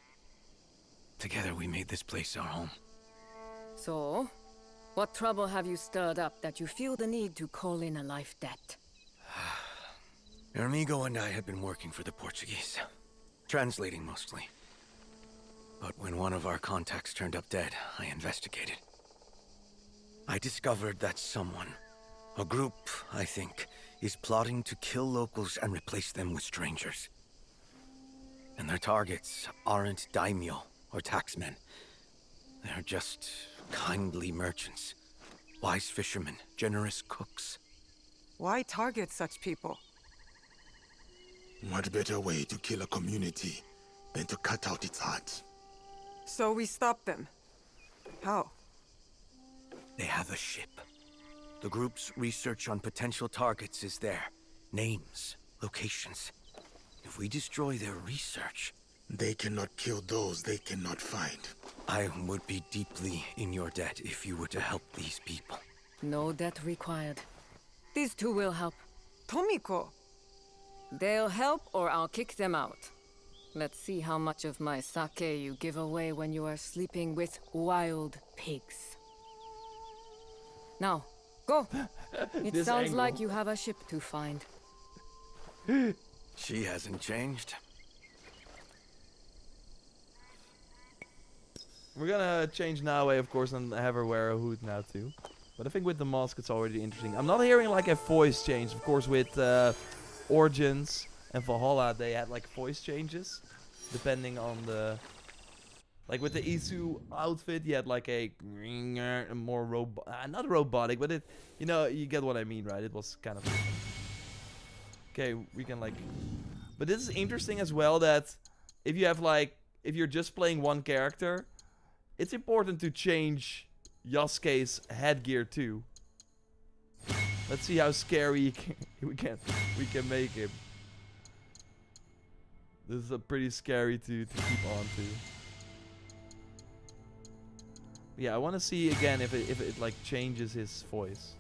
Together, we made this place our home. So, what trouble have you stirred up that you feel the need to call in a life debt? Your amigo and I had been working for the Portuguese. Translating mostly. But when one of our contacts turned up dead, I investigated. I discovered that someone, a group, I think, is plotting to kill locals and replace them with strangers. And their targets aren't daimyo or taxmen. They're just kindly merchants, wise fishermen, generous cooks. Why target such people? What better way to kill a community than to cut out its heart? So we stop them. How? They have a ship. The group's research on potential targets is there. Names, locations. If we destroy their research, They cannot kill those they cannot find. I would be deeply in your debt if you were to help these people. No debt required. These two will help. Tomiko! They'll help or I'll kick them out. Let's see how much of my sake you give away when you are sleeping with wild pigs. Now, go! It This sounds angle. like you have a ship to find. She hasn't changed. We're gonna change Naoe, of course, and have her wear a hood now too. But I think with the mask it's already interesting. I'm not hearing like a voice change. Of course, with Origins and Valhalla, they had like voice changes. Depending on the... Like with the Isu outfit, you had like a more not robotic, but it, you know, you get what I mean, right? It was kind of... Okay, we can like... But this is interesting as well, that if you have like... If you're just playing one character, it's important to change Yasuke's headgear too. Let's see how scary we can make him. This is a pretty scary to keep on to. Yeah, I want to see again if it like changes his voice.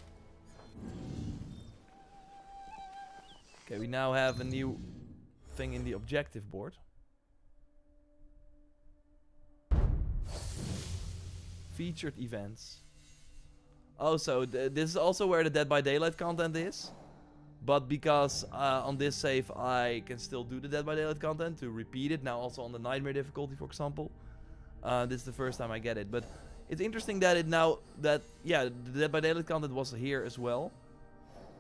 Okay, we now have a new thing in the objective board. Featured events. Oh, so this is also where the Dead by Daylight content is. But because on this save I can still do the Dead by Daylight content to repeat it. Now also on the Nightmare difficulty, for example. This is the first time I get it. But it's interesting that it now... that yeah, the Dead by Daylight content was here as well.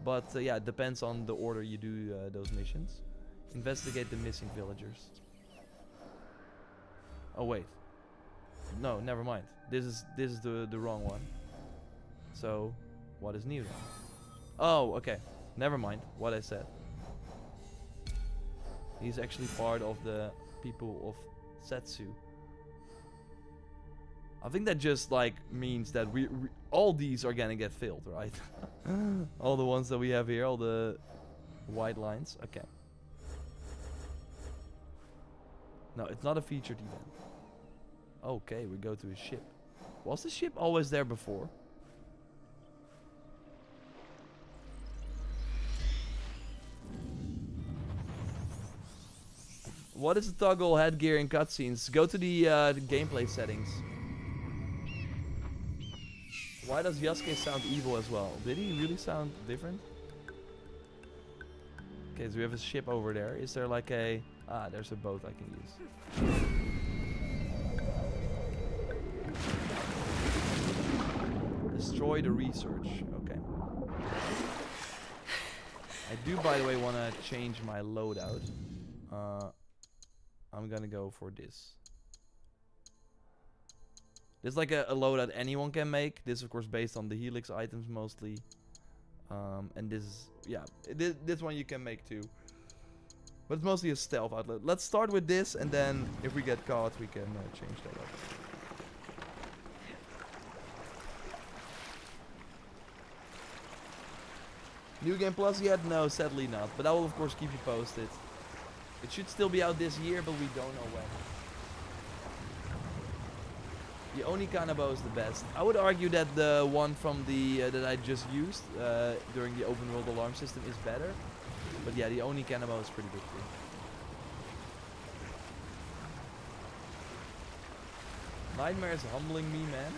But yeah, it depends on the order you do those missions. Investigate the missing villagers. Oh, wait. No, never mind. This is the wrong one. So, what is new then? Oh, okay. Never mind what I said. He's actually part of the people of Setsu. I think that just like means that we all these are gonna get filled, right? All the ones that we have here, all the white lines. Okay. No, it's not a featured event. Okay, we go to a ship. Was the ship always there before? What is the toggle headgear in cutscenes? Go to the gameplay settings. Why does Yasuke sound evil as well? Did he really sound different? Okay, so we have a ship over there. Is there like a... Ah, there's a boat I can use. Destroy the research. Okay. I do, by the way, want to change my loadout. I'm gonna go for this. This is like a loadout anyone can make. This, of course, based on the Helix items mostly. And this is, yeah, this one you can make too. But it's mostly a stealth outlet. Let's start with this, and then if we get caught, we can change that up. New Game Plus yet? No, sadly not. But I will of course keep you posted. It should still be out this year, but we don't know when. The Oni Kanabo is the best. I would argue that the one from the that I just used during the open world alarm system is better. But yeah, the Oni Kanabo is pretty good too. Nightmare is humbling me, man.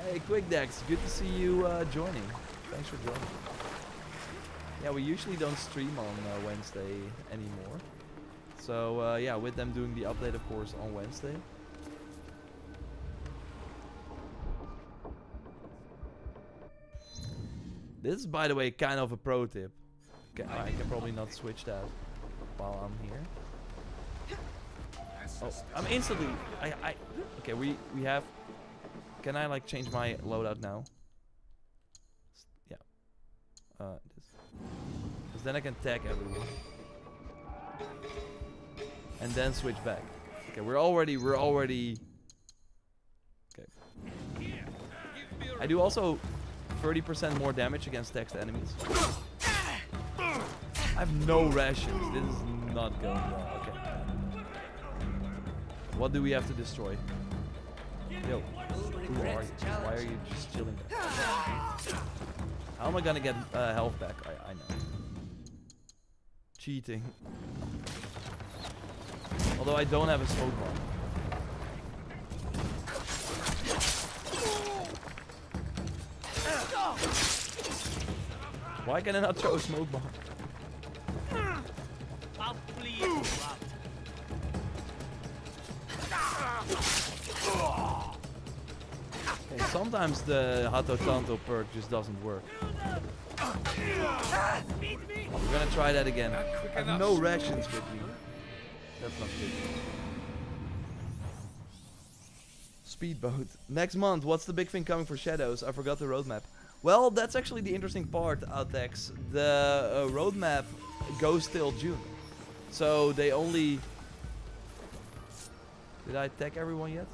Hey, Quick Dex, good to see you joining. Thanks for joining. Yeah, we usually don't stream on Wednesday anymore. So yeah, with them doing the update, of course, on Wednesday. This is, by the way, kind of a pro tip. Okay, I can probably not switch that while I'm here. Oh, I'm instantly. Okay, we have. Can I like change my loadout now? Yeah. This. Because then I can tag everyone. And then switch back. Okay, we're already. Okay. I do also 30% more damage against text enemies. I have no rations. This is not going well. Okay. What do we have to destroy? Yo, who are you? Why are you just chilling there? How am I gonna get health back? I know. Cheating. Although I don't have a smoke bomb. Why can I not throw a smoke bomb? I'll bleed you out. Okay, sometimes the Hato Tanto perk just doesn't work. We're gonna try that again. I have no rations with me. That's not good. Speedboat. Next month, what's the big thing coming for Shadows? I forgot the roadmap. Well, that's actually the interesting part, Altex. The roadmap goes till June. So they only... Did I tag everyone yet?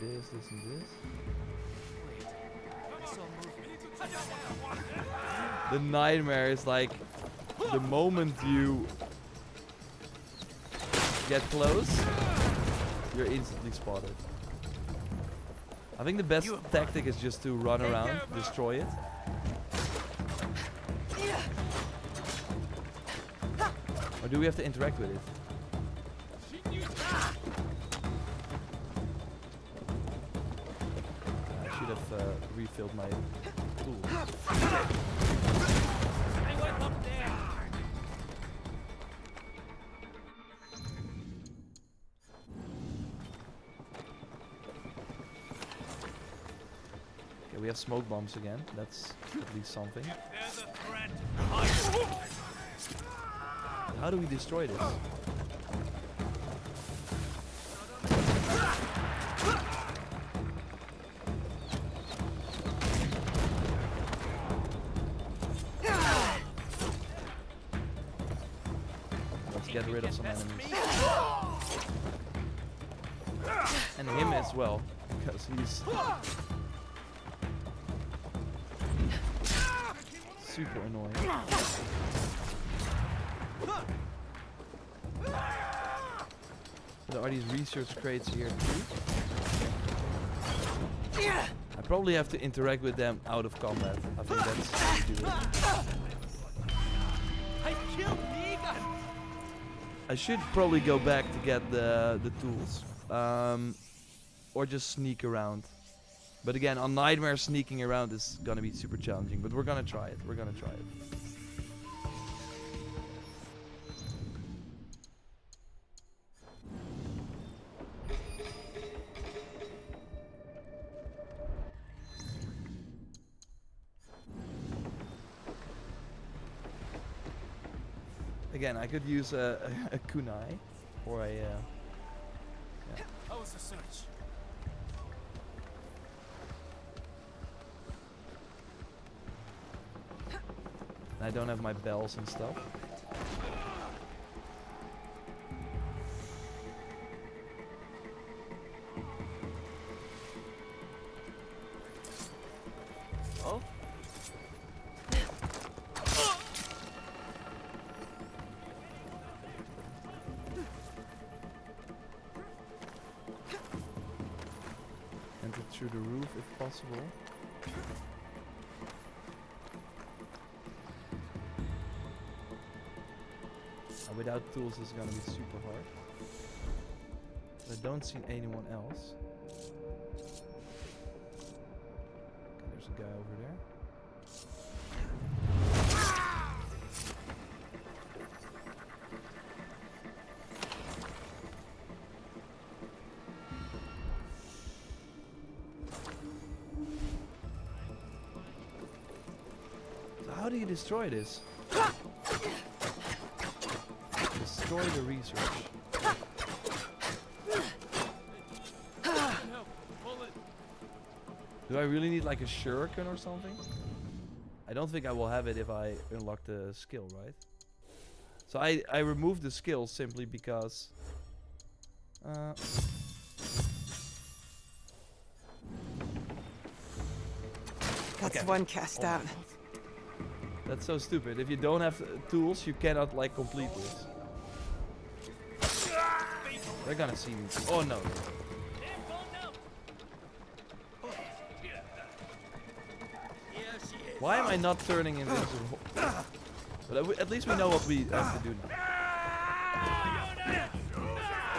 This and this. The nightmare is like the moment you get close, you're instantly spotted. I think the best tactic is just to run around, destroy it. Or do we have to interact with it? Refilled my tools. I went up there. Okay, we have smoke bombs again. That's at least something. There's a threat. How do we destroy this? Get rid of some enemies. And him as well, because he's super annoying. There are these research crates here too. I probably have to interact with them out of combat. I think that's how you do it. I killed Negan. I should probably go back to get the tools, or just sneak around. But again, on Nightmare, sneaking around is gonna be super challenging. But we're gonna try it. We're gonna try it. Again, I could use a kunai or a. Yeah. How was the search? I don't have my bells and stuff. Oh? Enter through the roof if possible. Without tools, this is gonna be super hard. I don't see anyone else. Okay, there's a guy over there. So how do you destroy this? Destroy the research. Do I really need like a shuriken or something? I don't think I will have it if I unlock the skill, right? So I removed the skill simply because That's Okay. one cast Oh my out. God. That's so stupid. If you don't have tools, you cannot like complete this. They're gonna see me. Oh no. Why am I not turning invincible? But at least we know what we have to do now.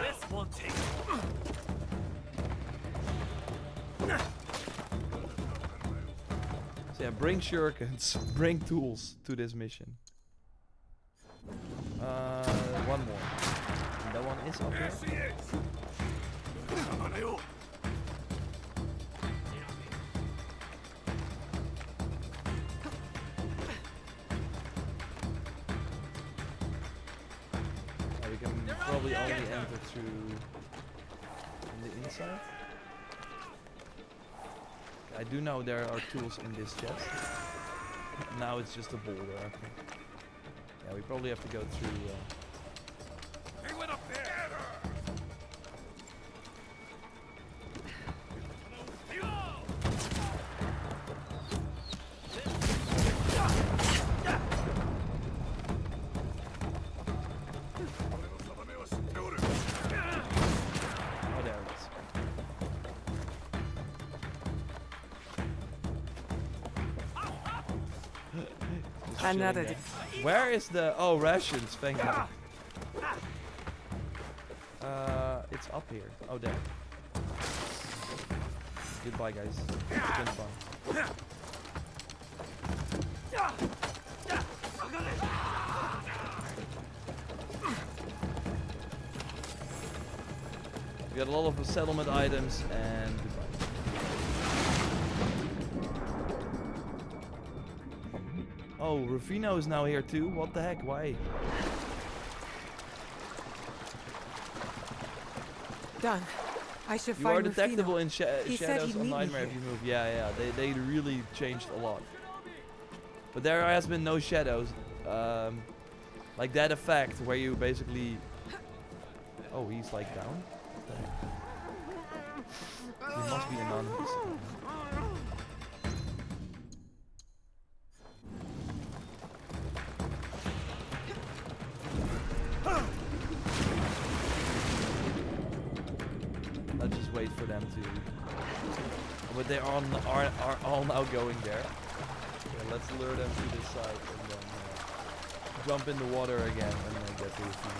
This won't take long. So yeah, bring shurikens, bring tools to this mission. One more. And that one is up here. We can probably only enter through on the inside. I do know there are tools in this chest. Now it's just a boulder, I think. Yeah, we probably have to go through. Anyone up there? Oh, there it is. Just Another chilling there. Where is the rations? Thank God. It's up here. Oh, there. Goodbye, guys. It's been fun. We got a lot of settlement items and goodbye. Oh, Rufino is now here too? What the heck? Why? Done. I should You are find detectable Rufino. in He said shadows he'd on meet me Nightmare if here. you move. Yeah, they really changed a lot. But there has been no shadows. Like that effect where you basically... Oh, he's like down? What the heck? He must be anonymous. I'll just wait for them to... But they are all now going there. Okay, let's lure them to this side and then jump in the water again and then get to the field.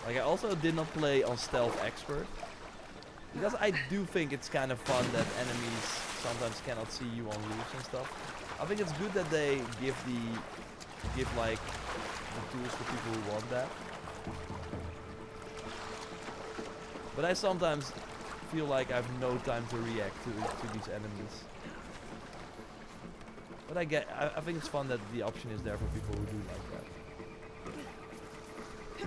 Like I also did not play on Stealth Expert. Because I do think it's kind of fun that enemies sometimes cannot see you on roofs and stuff. I think it's good that they give like the tools for people who want that. But I sometimes feel like I have no time to react to these enemies. But I think it's fun that the option is there for people who do like that.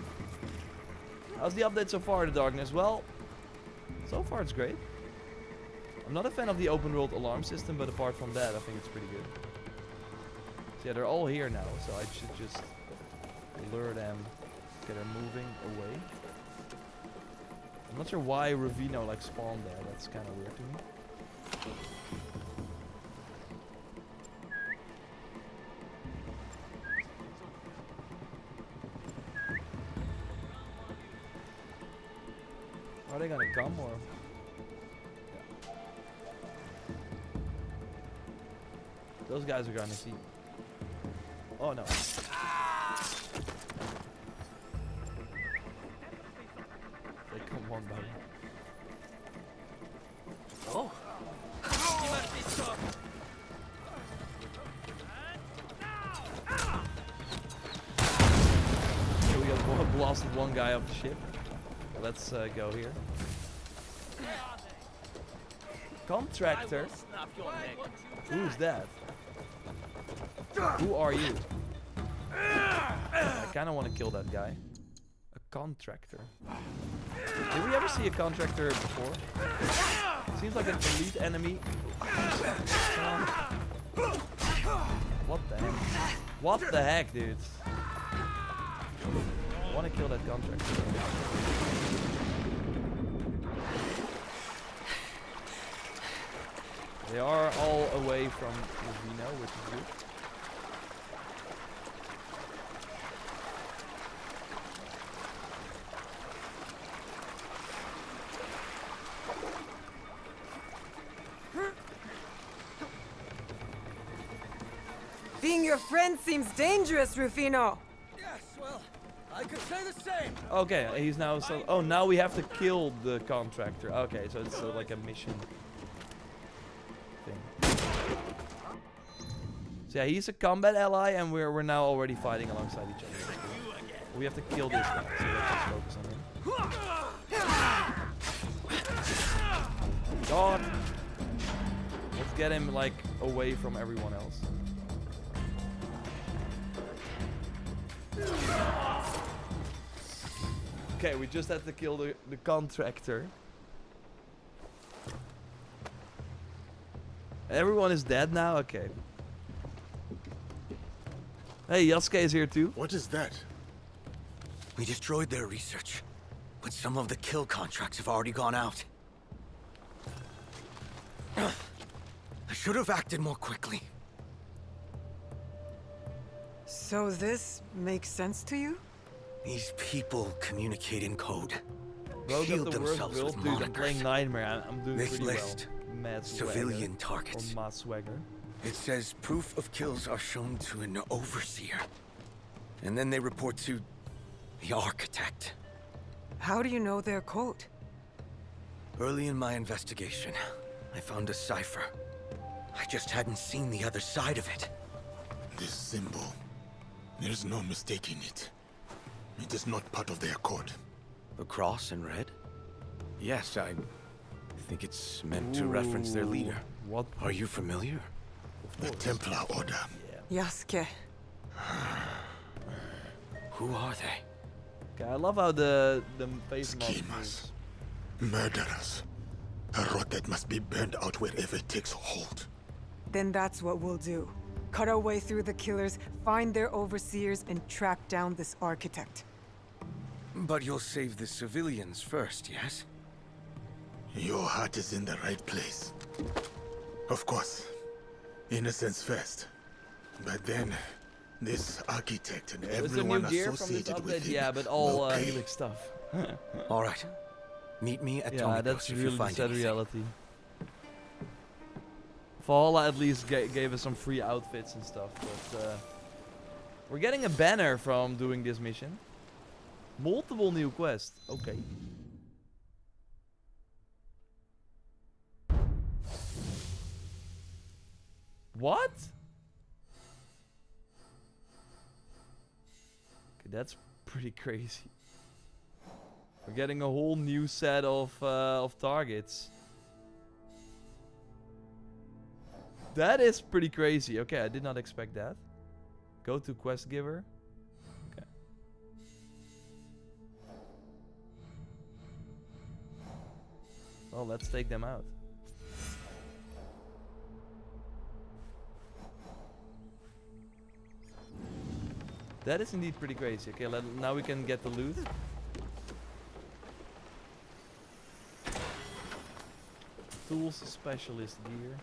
How's the update so far, The Darkness? Well, so far it's great. I'm not a fan of the open world alarm system, but apart from that, I think it's pretty good. So yeah, they're all here now, so I should just lure them, get them moving away. I'm not sure why Ravino like spawned there. That's kind of weird to me. Are they gonna come or? Yeah. Those guys are gonna see. Oh no. They come one by one. Oh. You must be stopped. Okay, we got blasted one guy off the ship. Let's go here. Contractor? Who's that? Who are you? I kind of want to kill that guy. A contractor. Did we ever see a contractor before? Seems like an elite enemy. What the heck? What the heck, dude? I want to kill that contractor. They are all away from Ravino, which is good. Being your friend seems dangerous, Rufino. Yes, well, I could say the same. Okay, he's now so. Oh, now we have to kill the contractor. Okay, so it's like a mission thing. So yeah, he's a combat ally, and we're now already fighting alongside each other. We have to kill this guy, so let's just focus on him. God! Let's get him like away from everyone else. Okay, we just had to kill the contractor. Everyone is dead now? Okay. Hey, Yasuke is here too. What is that? We destroyed their research, but some of the kill contracts have already gone out. I should have acted more quickly. So this makes sense to you? These people communicate in code. Bro, Shield got the worst themselves build, with dude. I'm playing monikers. Nightmare. I'm doing This pretty list, well. Mad civilian Swagger. targets. Or Mad Swagger. It says proof of kills are shown to an overseer. And then they report to the architect. How do you know their code? Early in my investigation, I found a cipher. I just hadn't seen the other side of it. This symbol. There's no mistaking it. It is not part of their code. The cross in red? Yes, I think it's meant to reference their leader. What? Are you familiar? The Templar Order. Yasuke. Who are they? Okay, I love how the face mask Schemers. moves. Murderers. A rot that must be burned out wherever it takes hold. Then that's what we'll do. Cut our way through the killers, find their overseers, and track down this architect. But you'll save the civilians first, yes? Your heart is in the right place. Of course. Innocence first. But then, this architect and There's some everyone new gear from this associated with update, him yeah, but all will pay. Helix stuff. All right. Meet me at Yeah, Tony that's if you really the find sad anything. reality. Valhalla at least gave us some free outfits and stuff, but we're getting a banner from doing this mission. Multiple new quests. Okay. What? Okay, that's pretty crazy. We're getting a whole new set of targets. That is pretty crazy. Okay, I did not expect that. Go to quest giver. Okay. Well, let's take them out. That is indeed pretty crazy. Okay, now we can get the loot. Tools specialist gear.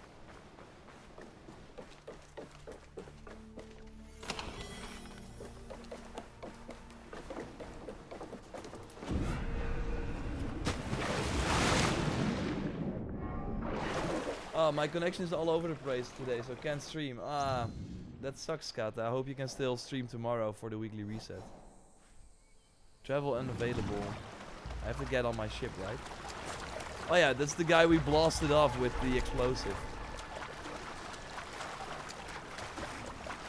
Oh, my connection is all over the place today, so can't stream. Ah, that sucks, Scott. I hope you can still stream tomorrow for the weekly reset. Travel unavailable. I have to get on my ship, right? Oh yeah, that's the guy we blasted off with the explosive.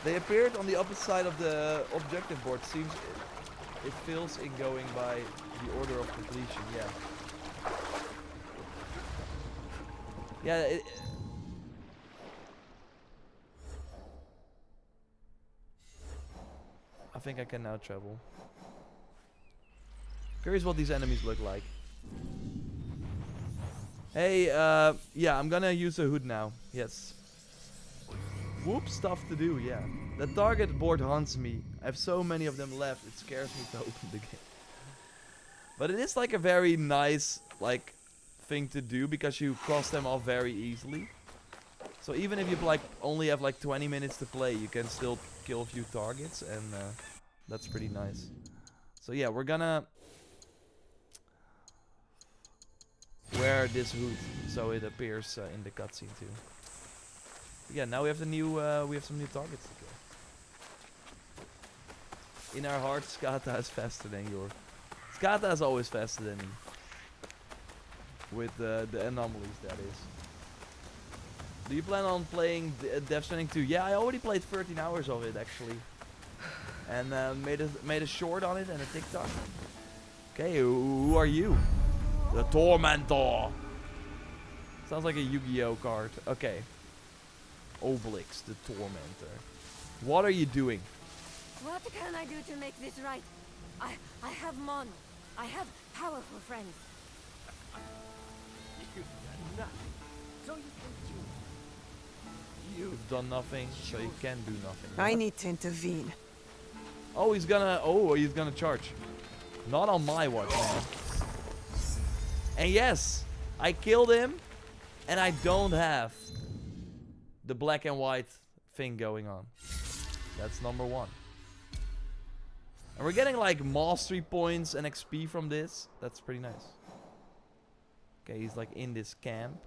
They appeared on the opposite side of the objective board. Seems it fills in going by the order of completion. Yeah. Yeah. I think I can now travel. Curious what these enemies look like. Hey, yeah, I'm gonna use a hood now. Yes. Whoop, stuff to do, yeah. The target board haunts me. I have so many of them left, it scares me to open the game. But it is like a very nice, like, thing to do because you cross them off very easily. So even if you like only have like 20 minutes to play, you can still kill a few targets, and that's pretty nice. So yeah, we're gonna wear this hood so it appears in the cutscene too. But yeah, now we have the new we have some new targets to kill. In our hearts, Skata is faster than your. Skata is always faster than me. With the anomalies, that is. Do you plan on playing Death Stranding 2? Yeah, I already played 13 hours of it actually, and made a short on it and a TikTok. Okay, who are you? The Tormentor. Sounds like a Yu-Gi-Oh card. Okay. Obelix, the Tormentor. What are you doing? What can I do to make this right? I have Mon. I have powerful friends. You've done nothing. So you think You've done nothing, so you can do nothing. I need to intervene. Oh, he's gonna charge. Not on my watch, man. And yes, I killed him, and I don't have the black and white thing going on. That's number one. And we're getting like mastery points and XP from this. That's pretty nice. Okay, he's like in this camp.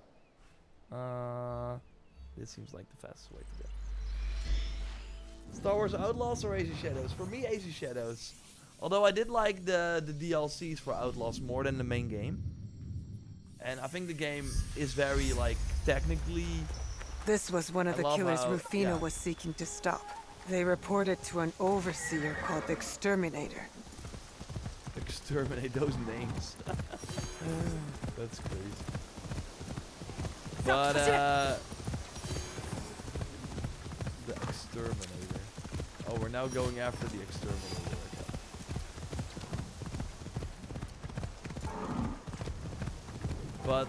This seems like the fastest way to go. Star Wars Outlaws or Ace Shadows? For me, Ace Shadows. Although I did like the DLCs for Outlaws more than the main game. And I think the game is very, like, technically... This was one of the killers Rufino was seeking to stop. They reported to an overseer called the Exterminator. Exterminate those names. That's crazy. But, the Exterminator. Oh, we're now going after the Exterminator. But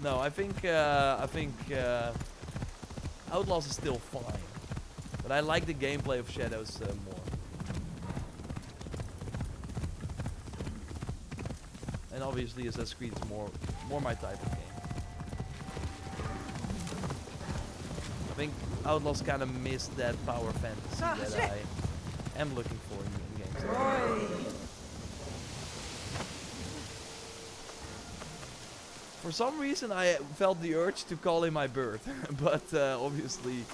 no, I think Outlaws is still fine. But I like the gameplay of Shadows more. And obviously Assassin's Creed is more my type of game. I think Outlaws kind of missed that power fantasy that I am looking for in games. For some reason I felt the urge to call him my bird, but obviously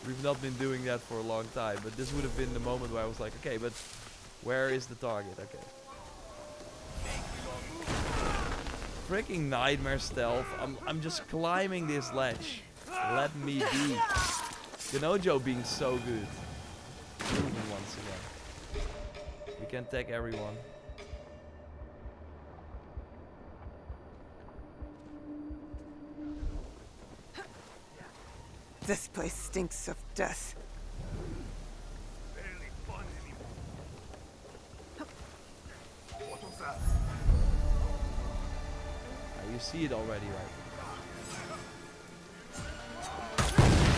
we've not been doing that for a long time. But this would have been the moment where I was like, okay, but where is the target? Okay. Freaking nightmare stealth. I'm just climbing this ledge. Let me be. Ganojo being so good. Moving once again. We can tag everyone. This place stinks of death. Barely fun anymore. You see it already, right?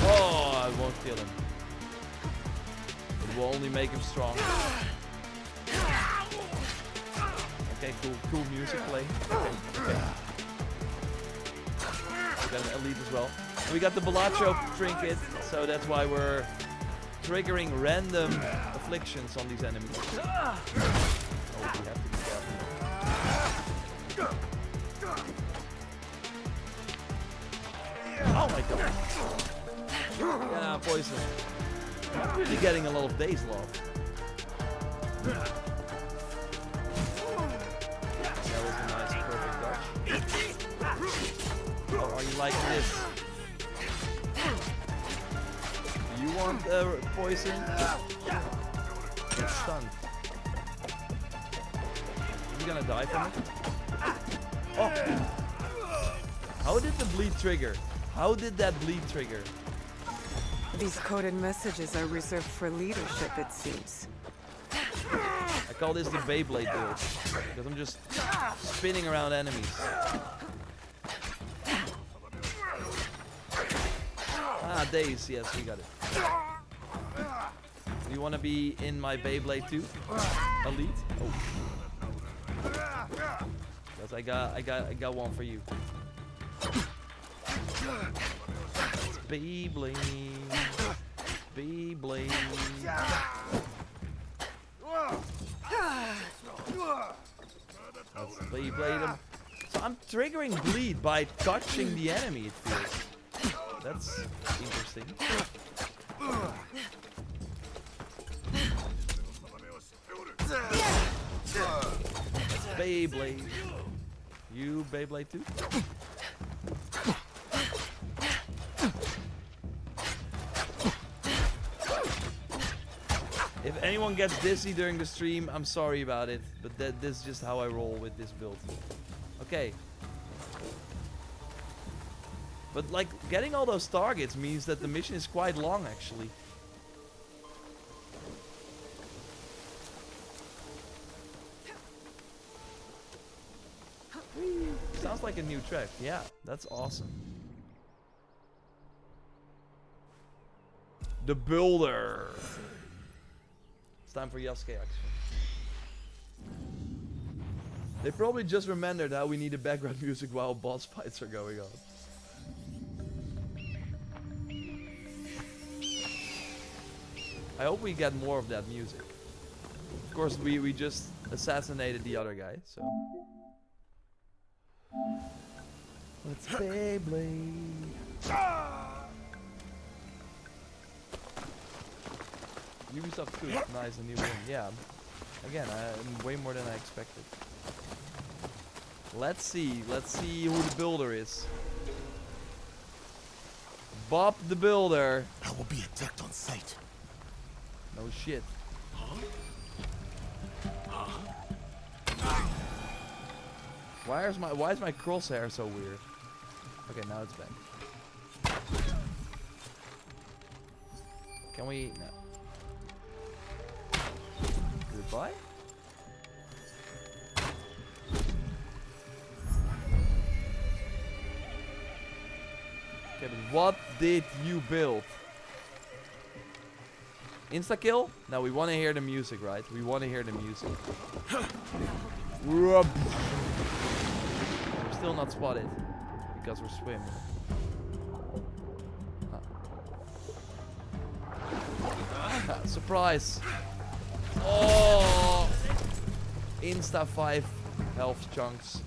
Oh, I won't kill him. It will only make him stronger. Okay, cool music play. Okay. We got an elite as well. And we got the Balacho trinket, so that's why we're triggering random afflictions on these enemies. Oh, we have to be careful. Oh my god. Yeah, poison. I'm really getting a lot of days love. That was a nice perfect dodge. Oh, are you liking this? Do you want poison? Get stunned. Are you gonna die from it? Oh! How did the bleed trigger? How did that bleed trigger? These coded messages are reserved for leadership, it seems. I call this the Beyblade build. Because I'm just spinning around enemies. Ah, days. Yes, we got it. Do you want to be in my Beyblade too? Elite? Oh. Because I got one for you. Beyblade. Beyblade. Let's Beyblade him. So I'm triggering bleed by touching the enemy, it feels. That's interesting. Beyblade. You Beyblade too? If anyone gets dizzy during the stream, I'm sorry about it, but this is just how I roll with this build. Okay. But like, getting all those targets means that the mission is quite long, actually. Whee! Sounds like a new track. Yeah, that's awesome. The Builder. Time for Yasuke action. They probably just remembered how we need a background music while boss fights are going on. I hope we get more of that music. Of course, we just assassinated the other guy, so. Let's Beyblade. Ubisoft 2 is nice, a new game. Yeah. Again, way more than I expected. Let's see who the builder is. Bob the Builder. I will be attacked on sight. No shit. Why is my crosshair so weird? Okay, now it's back. Can we? No. Goodbye. Okay, but what did you build? Insta kill? No, we want to hear the music, right? We want to hear the music. We're still not spotted because we're swimming. Surprise! Oh! Insta 5 health chunks.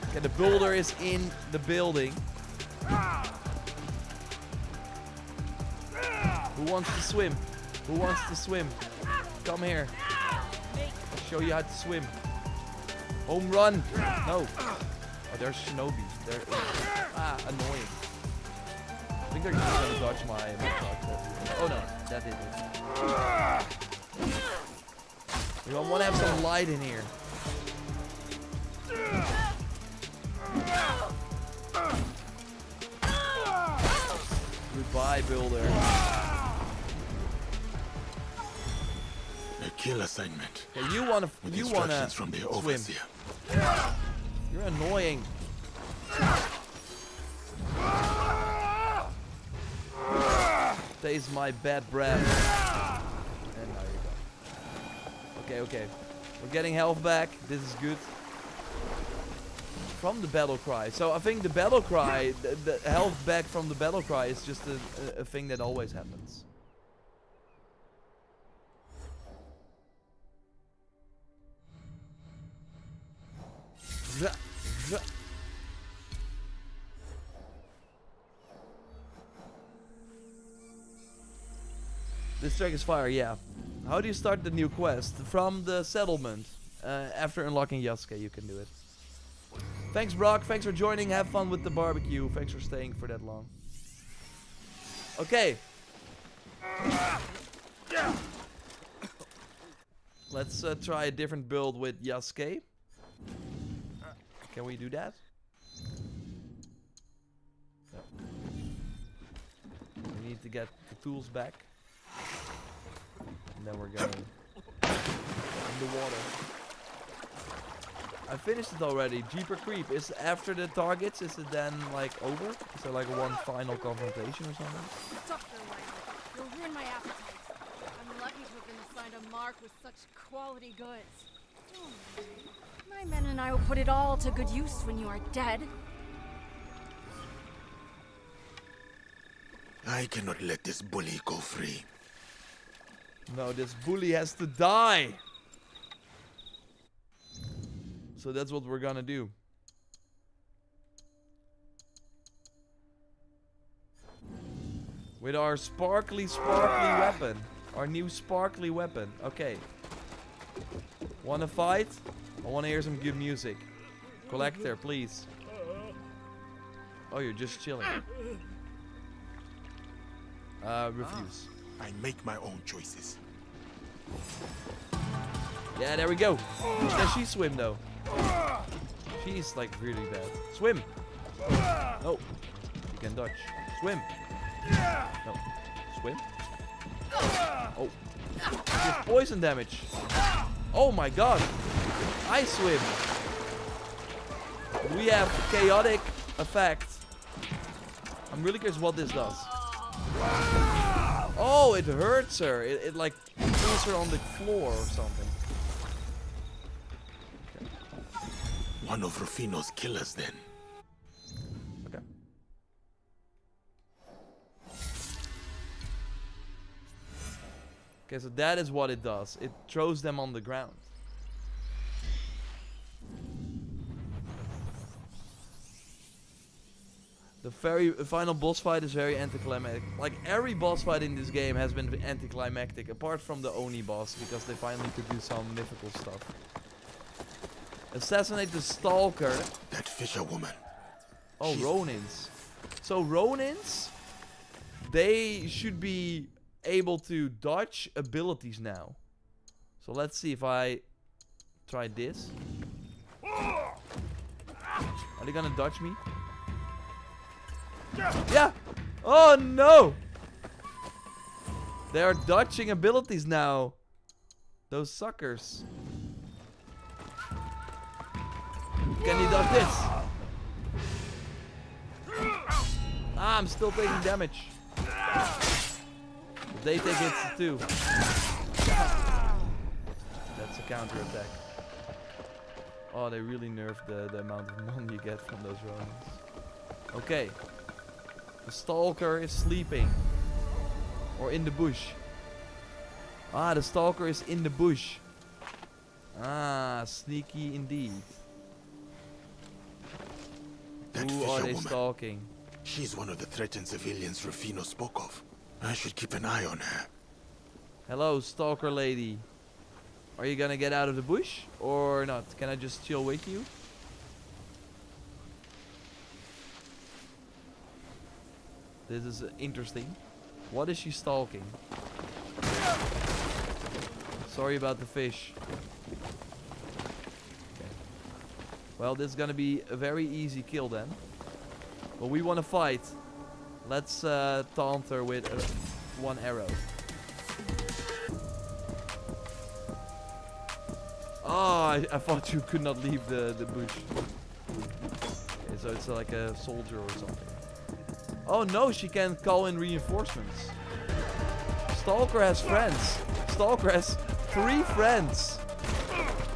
Okay, the builder is in the building. Who wants to swim? Who wants to swim? Come here. I'll show you how to swim. Home run! No. Oh, there's Shinobi. They're annoying. I think they're just gonna dodge my attack. Oh no, that did it. We want to have some light in here. die, builder. A kill assignment. Okay, you wanna With you wanna instructions from the swim. overseer. You're annoying. Taste my bad breath. And now you're done. Okay, okay. We're getting health back. This is good. From the battle cry. So I think the battle cry, the health back from the battle cry is just a thing that always happens. This track is fire, yeah. How do you start the new quest? From the settlement. After unlocking Yasuke, you can do it. Thanks, Brock. Thanks for joining. Have fun with the barbecue. Thanks for staying for that long. Okay. Let's try a different build with Yasuke. Can we do that? No. We need to get the tools back. And then we're going in the water. I finished it already. Jeeper Creep. Is after the targets, is it then like over? Is there like one final confrontation or something? Stop there, Lionel. You'll ruin my appetite. I'm lucky to have been assigned a mark with such quality goods. My men and I will put it all to good use when you are dead. I cannot let this bully go free. No, this bully has to die. So that's what we're gonna do. With our sparkly weapon. Our new sparkly weapon. Okay. Wanna fight? I wanna hear some good music. Collector, please. Oh, you're just chilling. Refuse. I make my own choices. Yeah, there we go. Can she swim though? She's like really bad. Swim! No. She can dodge. Swim! No. Swim? Oh. She has poison damage. Oh my god. I swim. We have chaotic effect. I'm really curious what this does. Oh, it hurts her. It like pulls her on the floor or something. Okay. One of Rufino's killers then. Okay. Okay, so that is what it does. It throws them on the ground. The final boss fight is very anticlimactic. Like every boss fight in this game has been anticlimactic, apart from the Oni boss, because they finally could do some mythical stuff. Assassinate the Stalker. That fisherwoman. Oh, Ronins. So Ronins, they should be able to dodge abilities now. So let's see if I try this. Are they gonna dodge me? Yeah! Oh no! They are dodging abilities now. Those suckers. Can he dodge this? Ah, I'm still taking damage. They take hits too. That's a counter attack. Oh, they really nerfed the amount of money you get from those Ronins. Okay. The Stalker is sleeping. Or in the bush. Ah, the Stalker is in the bush. Ah, sneaky indeed. That Who are they fisherwoman. stalking? She's one of the threatened civilians Rufino spoke of. I should keep an eye on her. Hello, Stalker lady. Are you gonna get out of the bush? Or not? Can I just chill with you? This is interesting. What is she stalking? Sorry about the fish. Okay. Well, this is gonna be a very easy kill then. But we want to fight. Let's taunt her with one arrow. Oh, I thought you could not leave the bush. Okay, so it's like a soldier or something. Oh no, she can call in reinforcements. Stalker has friends. Stalker has 3 friends.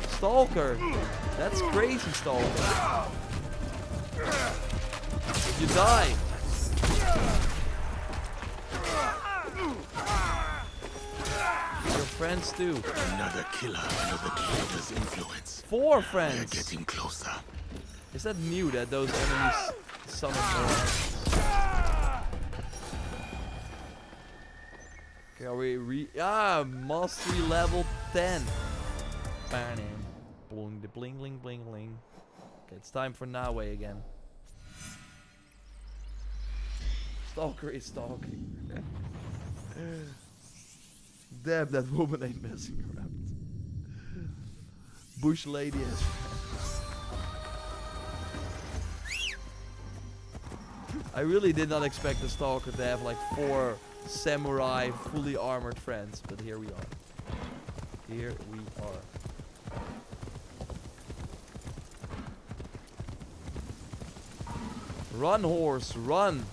Stalker. That's crazy, Stalker. You die. Your friends too. Another killer under the traitor's influence. 4 We're friends. getting closer. Is that new that those enemies summon more? Okay, are we mastery level 10. Bang. Bling, bling, bling, bling, bling. Okay, it's time for Naoe again. Stalker is stalking. Damn, that woman ain't messing around. Bush lady has friends. I really did not expect the Stalker to have like 4 samurai fully armored friends, but here we are. Here we are. Run, horse, run!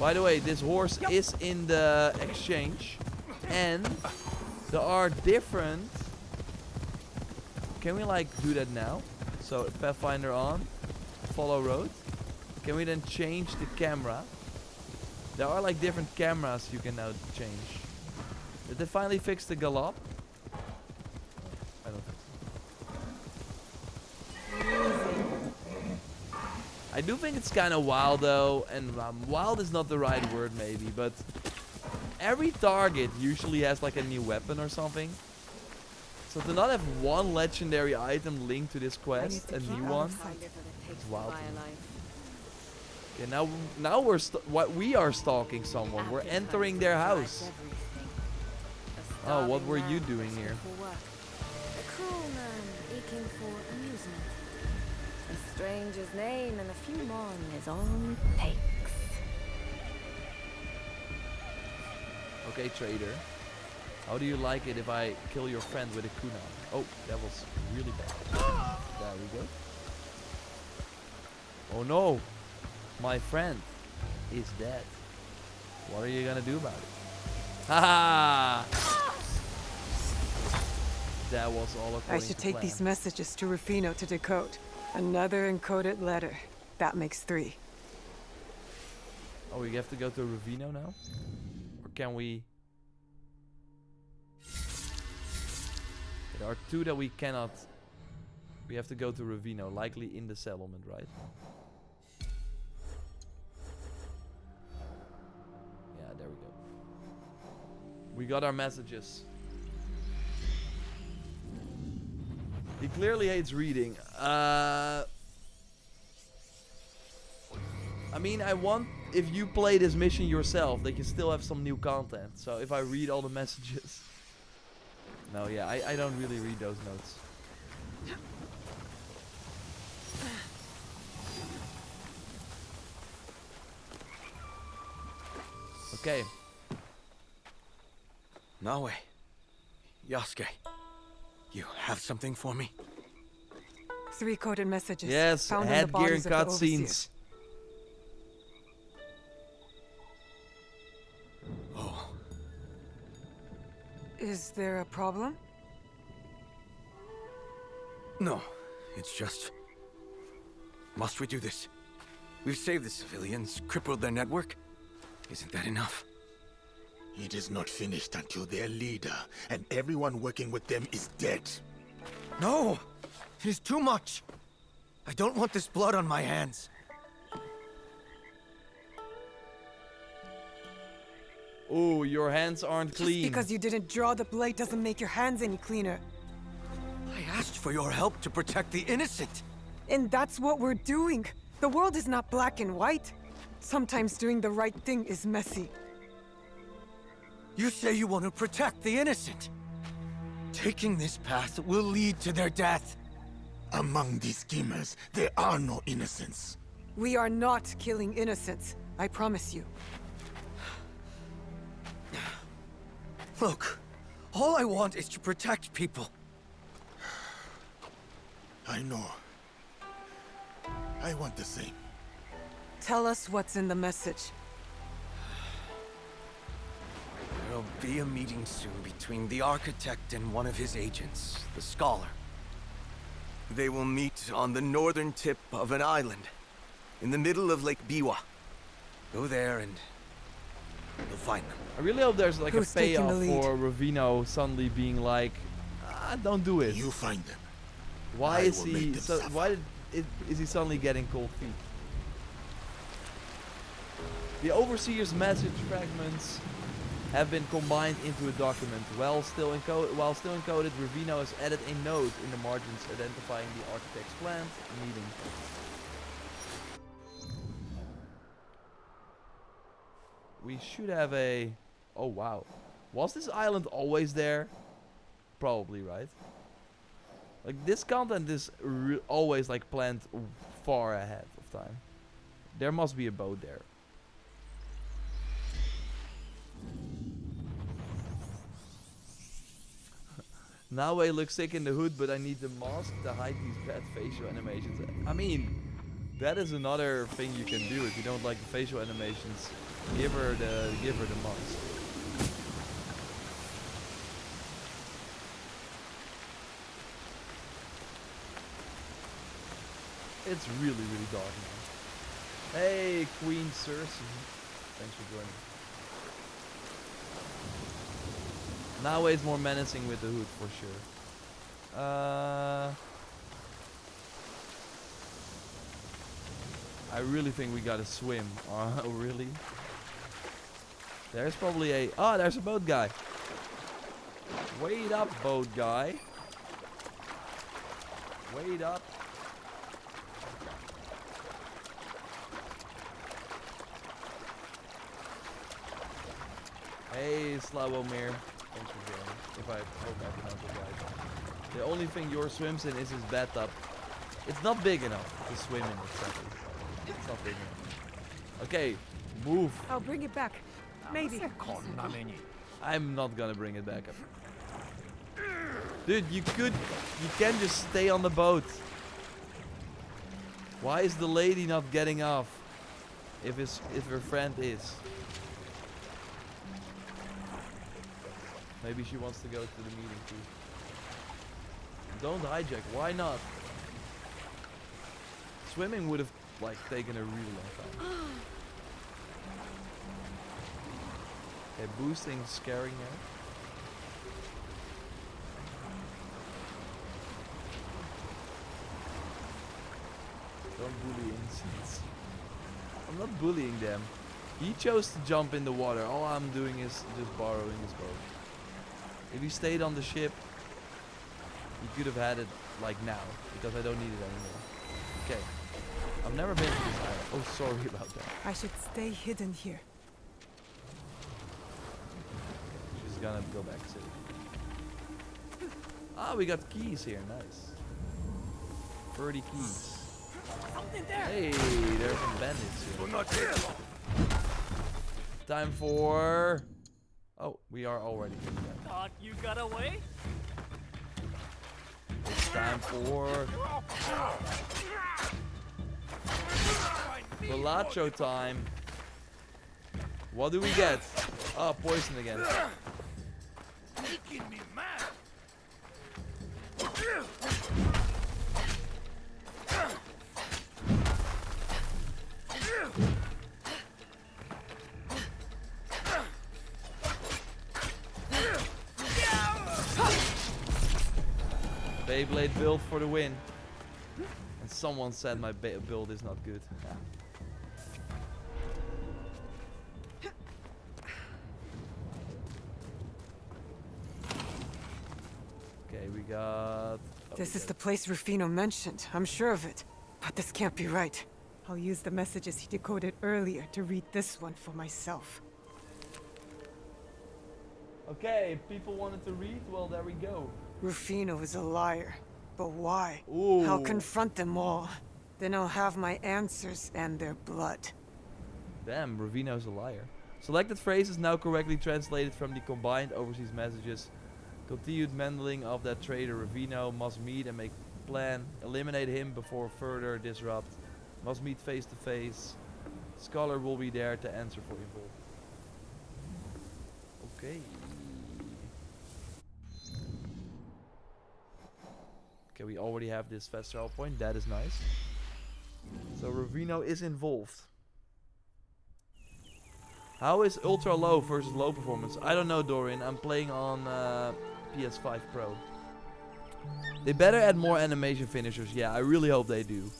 By the way, this horse is in the exchange, and there are different... Can we like do that now? So Pathfinder on, follow road. Can we then change the camera? There are like different cameras you can now change. Did they finally fix the gallop? I don't think so. I do think it's kind of wild though, and wild is not the right word maybe, but every target usually has like a new weapon or something. So to not have one legendary item linked to this quest, a new one, it's wild. Okay, now we are stalking someone. We're entering their house. Oh, what were you doing here? A cruel man aching for amusement. A stranger's name and a few mon is all it takes. Okay, trader. How do you like it if I kill your friend with a kunai? Oh, that was really bad. There we go. Oh no! My friend is dead. What are you gonna do about it? Haha! That was all according I should to take plan. these messages to Rufino to decode. Another encoded letter. That makes 3. Oh, we have to go to Rufino now? Or can we... There are 2 that we cannot... We have to go to Rufino, likely in the settlement, right? Yeah, there we go. We got our messages. He clearly hates reading. I mean, I want, if you play this mission yourself, that you still have some new content. So if I read all the messages... No, yeah, I don't really read those notes. Okay. Naoe. Yasuke. You have something for me? 3 coded messages. Yes, found in the headgear and bodies of the overseers. cutscenes. Oh. Is there a problem? No. It's just... Must we do this? We've saved the civilians, crippled their network. Isn't that enough? It is not finished until their leader and everyone working with them is dead. No! It is too much! I don't want this blood on my hands. Oh, your hands aren't clean. Just because you didn't draw the blade doesn't make your hands any cleaner. I asked for your help to protect the innocent. And that's what we're doing. The world is not black and white. Sometimes doing the right thing is messy. You say you want to protect the innocent. Taking this path will lead to their death. Among these schemers, there are no innocents. We are not killing innocents. I promise you. Look, all I want is to protect people. I know. I want the same. Tell us what's in the message. There'll be a meeting soon between the architect and one of his agents, the scholar. They will meet on the northern tip of an island, in the middle of Lake Biwa. Go there and you'll find them. I really hope there's like Who's a taking the payoff lead? for Ravino suddenly being like, don't do it. You find them. Why I is will he make them so? suffer. Why is he suddenly getting cold feet? The overseer's message fragments have been combined into a document. While still encoded, Ravino has added a note in the margins identifying the architect's planned meeting. We should have a... Oh wow. Was this island always there? Probably, right? Like, this content is always like planned far ahead of time. There must be a boat there. Naoe looks sick in the hood, but I need the mask to hide these bad facial animations. I mean, that is another thing you can do if you don't like the facial animations. Give her the mask. It's really, really dark now. Hey, Queen Cersei. Thanks for joining. Naoe is more menacing with the hood for sure. I really think we gotta swim. Oh, really? There's probably a... Oh, there's a boat guy. Wait up, boat guy. Wait up. Hey, Slawomir. Thanks for joining. If I hope I pronounced it right. The only thing yours swims in is his bathtub. It's not big enough to swim in it, sadly. It's not big enough. Okay, move. I'll bring it back. Maybe. I'm not gonna bring it back. Dude, you can just stay on the boat. Why is the lady not getting off? If her friend is. Maybe she wants to go to the meeting too. Don't hijack. Why not? Swimming would have like taken a really long time. Okay, boosting, scaring her. Don't bully innocents. I'm not bullying them. He chose to jump in the water. All I'm doing is just borrowing his boat. If he stayed on the ship, he could have had it like now, because I don't need it anymore. Okay. I've never been to this island. Oh, sorry about that. I should stay hidden here. She's gonna go back safe. Ah, we got keys here. Nice. 30 keys. Hey, there's some bandits here. Time for... Oh, we are already doing that. Thought you got away? It's time for... Gelacho time. What do we get? Oh, poison again. Making me mad. Beyblade build for the win. And someone said my build is not good. Okay, we got... This is the place Rufino mentioned. I'm sure of it. But this can't be right. I'll use the messages he decoded earlier to read this one for myself. Okay, people wanted to read? Well, there we go. Rufino is a liar. But why? Ooh. I'll confront them all. Then I'll have my answers and their blood. Damn, Ravino's a liar. Selected phrases now correctly translated from the combined overseas messages. Continued meddling of that traitor Ravino. Must meet and make plan. Eliminate him before further disrupt. Must meet face to face. Scholar will be there to answer for evil. Okay. Okay, we already have this fast travel point. That is nice. So Ravino is involved. How is ultra low versus low performance? I don't know, Dorian. I'm playing on PS5 Pro. They better add more animation finishers. Yeah, I really hope they do.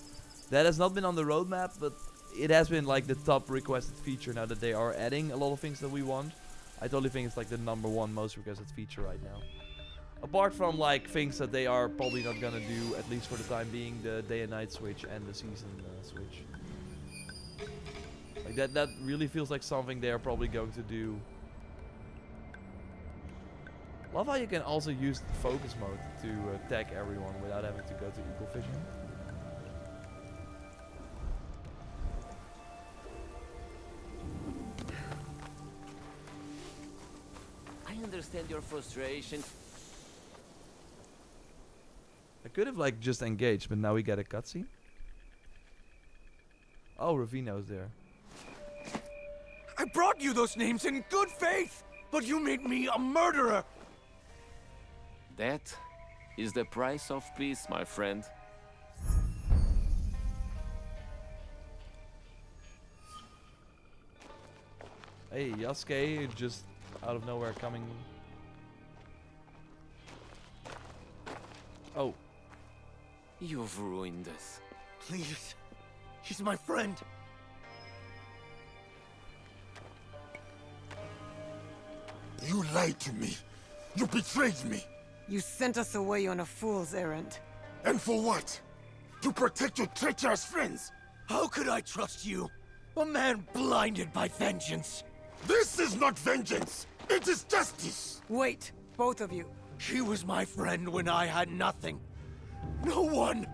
That has not been on the roadmap, but it has been like the top requested feature now that they are adding a lot of things that we want. I totally think it's like the #1 most requested feature right now. Apart from like things that they are probably not gonna do, at least for the time being, the day and night switch and the season switch. Like that really feels like something they are probably going to do. Love how you can also use the focus mode to tag everyone without having to go to Eagle Vision. I understand your frustration. I could have like just engaged, but now we get a cutscene. Oh, Ravino's there. I brought you those names in good faith, but you made me a murderer. That is the price of peace, my friend. Hey, Yasuke, just out of nowhere coming. Oh. You've ruined us. Please, he's my friend. You lied to me. You betrayed me. You sent us away on a fool's errand. And for what? To protect your treacherous friends. How could I trust you? A man blinded by vengeance. This is not vengeance. It is justice. Wait, both of you. He was my friend when I had nothing. No one.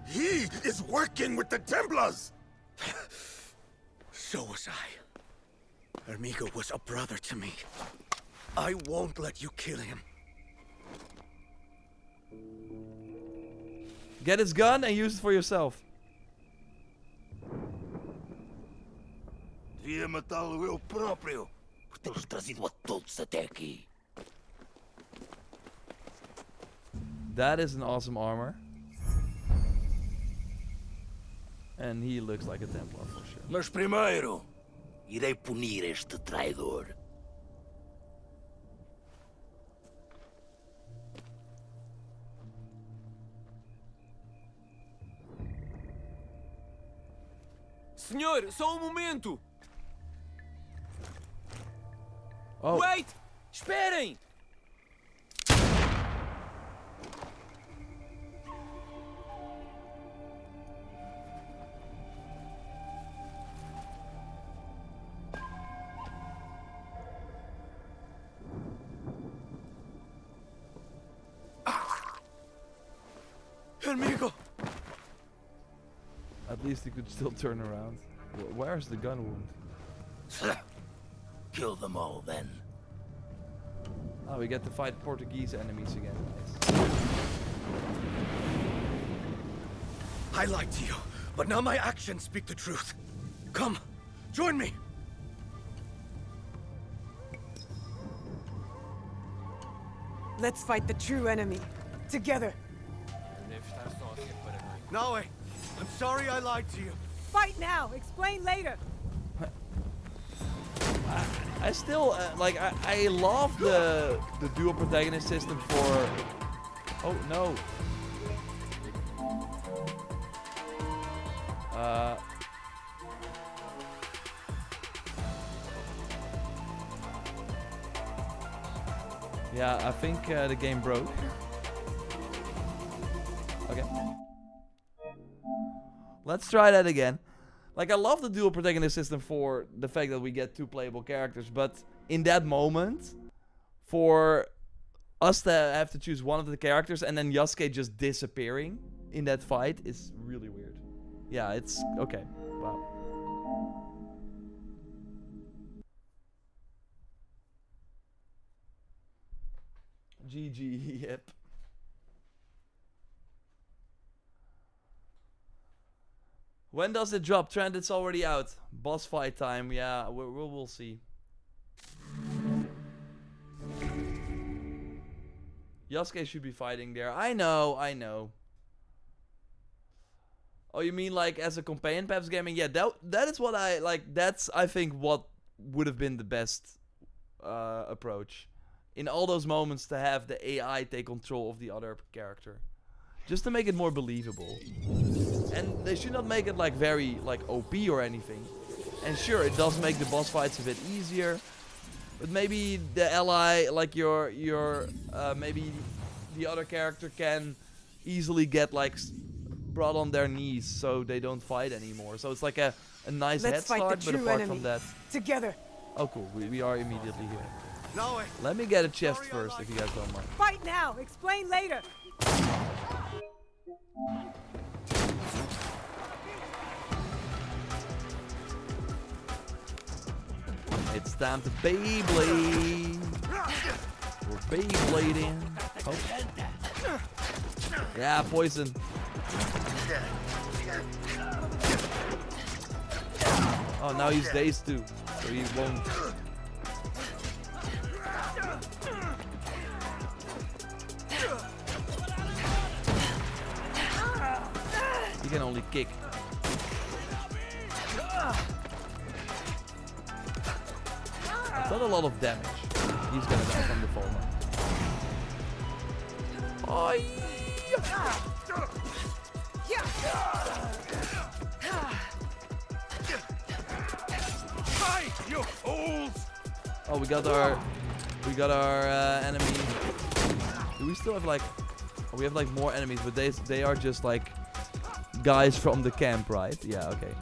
He is working with the Templars. So was I. Amigo was a brother to me. I won't let you kill him. Get his gun and use it for yourself. Devia matá-lo eu próprio, por ter-os trazido a todos até aqui. That is an awesome armor. And he looks like a Templar for sure. Mas primeiro, irei punir este traidor. Senhor, só momento! Oh. Wait! Esperem! Amigo! At least he could still turn around. Where's the gun wound? Kill them all then. Oh, we get to fight Portuguese enemies again. Nice. I lied to you, but now my actions speak the truth. Come, join me! Let's fight the true enemy. Together. Naoe, I'm sorry I lied to you. Fight now! Explain later! I still like I love the dual protagonist system for. Oh no. Yeah, I think the game broke. Okay. Let's try that again. Like, I love the dual protagonist system for the fact that we get 2 playable characters, but in that moment, for us to have to choose one of the characters and then Yasuke just disappearing in that fight is really weird. Yeah, it's okay. Wow. GG, yep. When does it drop? Trent, it's already out. Boss fight time, yeah, we'll see. Yasuke should be fighting there. I know. Oh, you mean like as a companion perhaps gaming? Yeah, that is what I like. That's I think what would have been the best approach in all those moments, to have the AI take control of the other character, just to make it more believable. And they should not make it like very like OP or anything. And sure, it does make the boss fights a bit easier, but maybe the ally, like your maybe the other character can easily get like brought on their knees so they don't fight anymore. So it's like a nice head start, but apart from that, together. Oh cool, we are immediately here. Naoe, Let me get a chest first, if you guys don't mind. Fight now. Explain later. It's time to Beyblade. We're Beyblading. Oh. Yeah, poison. Oh, now he's dazed too, so he won't. He can only kick. It's not a lot of damage. He's gonna die from the fall now. Oh, Fight, you fools! oh, we got our enemy. Do we still have like? Oh, we have like more enemies, but they are just like guys from the camp, right? Yeah, okay.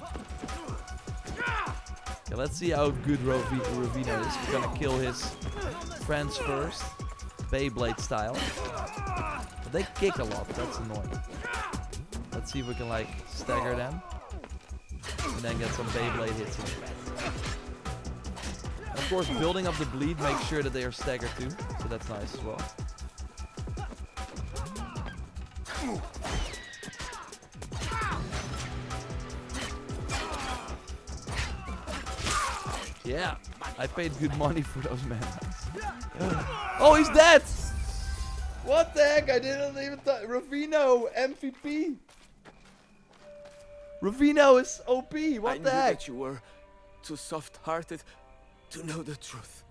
Okay, let's see how good Ravino is. We're gonna kill his friends first, Beyblade style. But they kick a lot. That's annoying. Let's see if we can like stagger them and then get some Beyblade hits in. Of course, building up the bleed makes sure that they are staggered too, so that's nice as well. Yeah, I paid good money for those men. Oh, he's dead! What the heck? I didn't even thought. Ravino, MVP. Ravino is OP. What the I knew heck? that you were too soft-hearted to know the truth.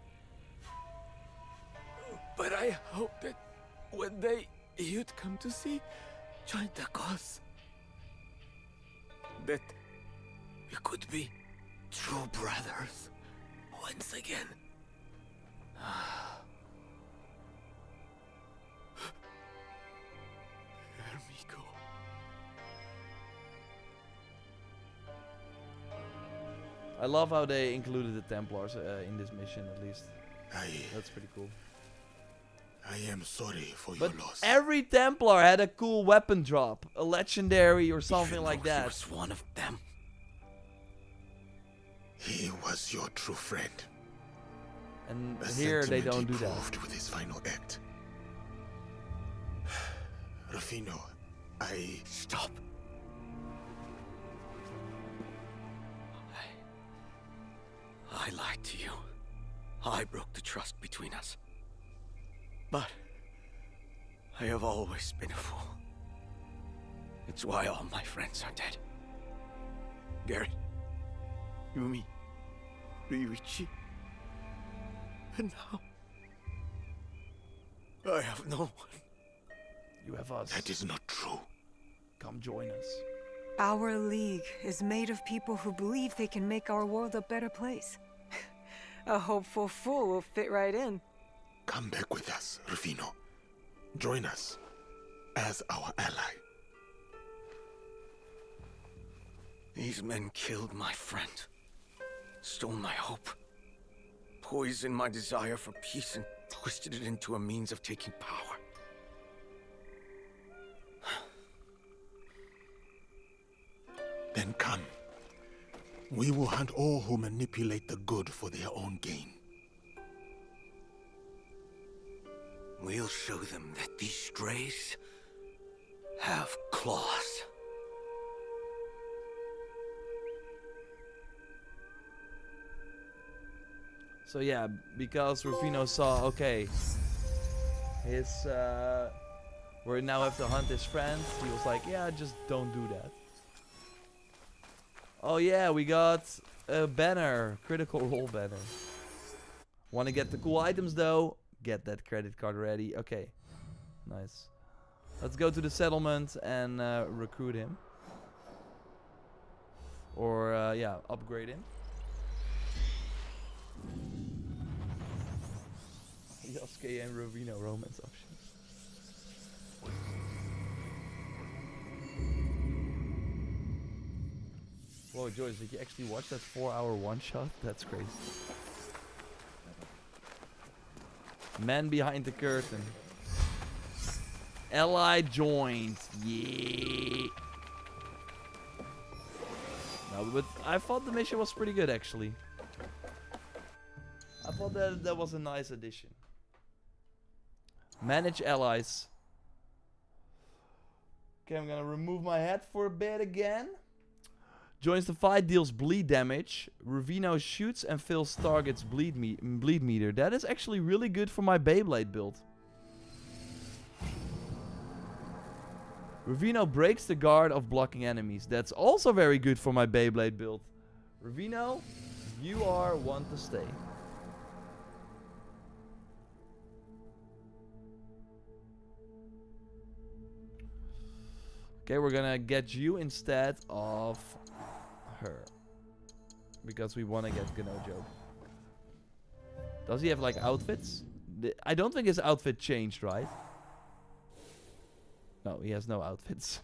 But I hope that one day you'd come to see, join the cause. That we could be true brothers once again. Amigo. I love how they included the Templars in this mission, at least. That's pretty cool. I am sorry for But your loss. every Templar had a cool weapon drop, a legendary or something even like though he that. was one of them. He was your true friend. And A here they sentiment don't do he that. proved with his final act. Rufino, Stop. I lied to you. I broke the trust between us. But I have always been a fool. It's why all my friends are dead. Garrett, Yumi, Ryuichi, and now I have no one. You have us. that is not true. Come join us. Our league is made of people who believe they can make our world a better place. A hopeful fool will fit right in. Come back with us, Rufino. Join us as our ally. These men killed my friend, stole my hope, poisoned my desire for peace, and twisted it into a means of taking power. Then come. We will hunt all who manipulate the good for their own gain. We'll show them that these strays have claws. So yeah, because Rufino saw, okay, his, we now have to hunt his friend, he was like, yeah, just don't do that. Oh yeah, we got a banner, critical role banner. Want to get the cool items though? Get that credit card ready. Okay, nice. Let's go to the settlement and recruit him. Or yeah, upgrade him. Yasuke and Rufino romance options. Whoa, Joyce, did you actually watch that 4-hour one-shot? That's crazy. Man behind the curtain. Ally joined. Yeah. No, but I thought the mission was pretty good, actually. I thought that was a nice addition. Manage allies. Okay, I'm gonna remove my head for a bit again. Joins the fight, deals bleed damage. Rufino shoots and fills target's bleed meter. That is actually really good for my Beyblade build. Rufino breaks the guard of blocking enemies. That's also very good for my Beyblade build. Rufino, you are one to stay. Okay, we're gonna get you instead of her. Because we want to get Ganojo. Does he have like outfits? I don't think his outfit changed, right? No, he has no outfits.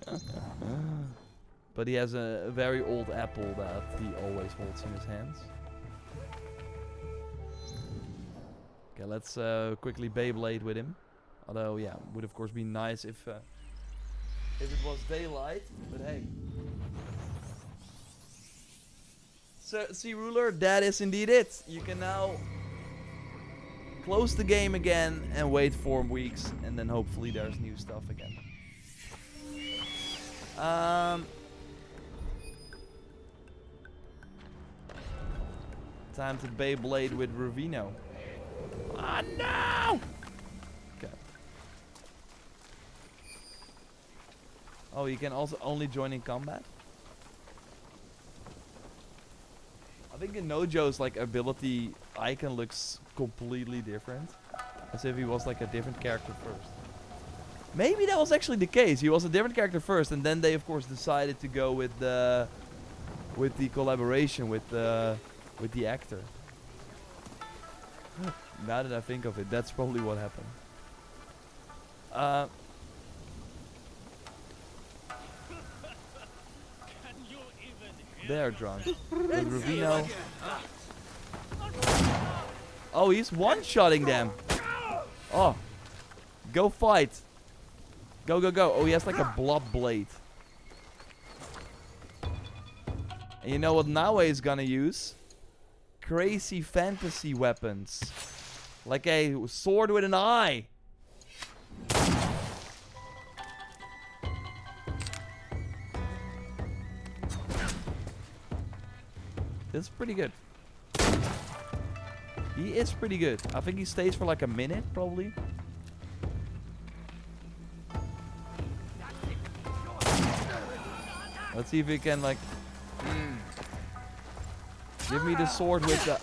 But he has a very old apple that he always holds in his hands. Okay, let's quickly Beyblade with him. Although, yeah, would of course be nice if it was daylight, but hey. So, see, Ruler, that is indeed it. You can now close the game again and wait 4 weeks, and then hopefully there's new stuff again. Time to Beyblade with Rufino. Ah, no! Okay. Oh, you can also only join in combat? I think Ganojo's like ability icon looks completely different. As if he was like a different character first. Maybe that was actually the case. He was a different character first, and then they of course decided to go with the collaboration with the actor. Now that I think of it, that's probably what happened. They're drunk. But Rufino. Oh, he's one-shotting them. Oh. Go fight. Go, go, go. Oh, he has like a blob blade. And you know what Naoe is gonna use? Crazy fantasy weapons. Like a sword with an eye. That's pretty good. He is pretty good. I think he stays for like a minute, probably. Let's see if he can like... Give me the sword with the...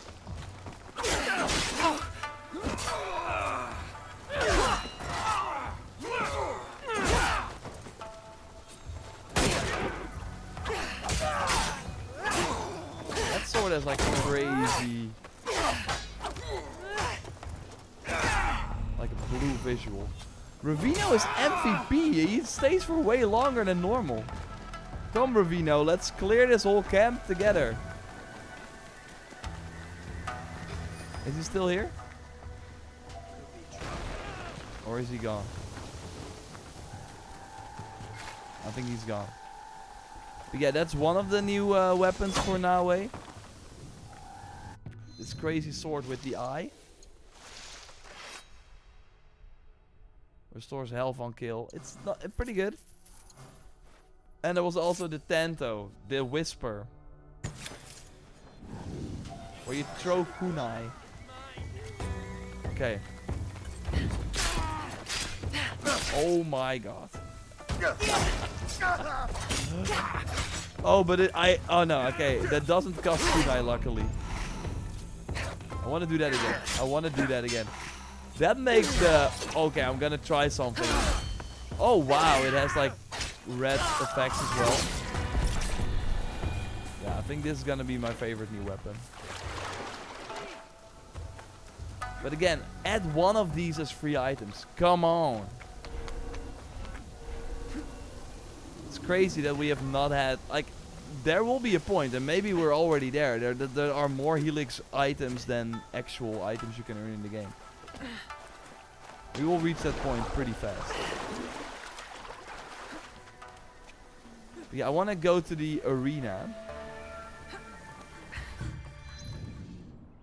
That sword has like crazy... Like a blue visual. Rufino is MVP. He stays for way longer than normal. Come, Rufino, let's clear this whole camp together. Is he still here? Or is he gone? I think he's gone. But yeah, that's one of the new weapons for Naoe. This crazy sword with the eye. Restores health on kill. It's not pretty good. And there was also the Tanto, the Whisper. Where you throw kunai. Okay. Oh my god. Oh, but oh no, okay. That doesn't cost kunai, luckily. I want to do that again. I want to do that again. That makes the... Okay, I'm gonna try something. Oh wow, it has like red effects as well. Yeah, I think this is gonna be my favorite new weapon. But again, add one of these as free items. Come on. It's crazy that we have not had... Like, there will be a point, and maybe we're already there. There are more Helix items than actual items you can earn in the game. We will reach that point pretty fast. Yeah, I want to go to the arena.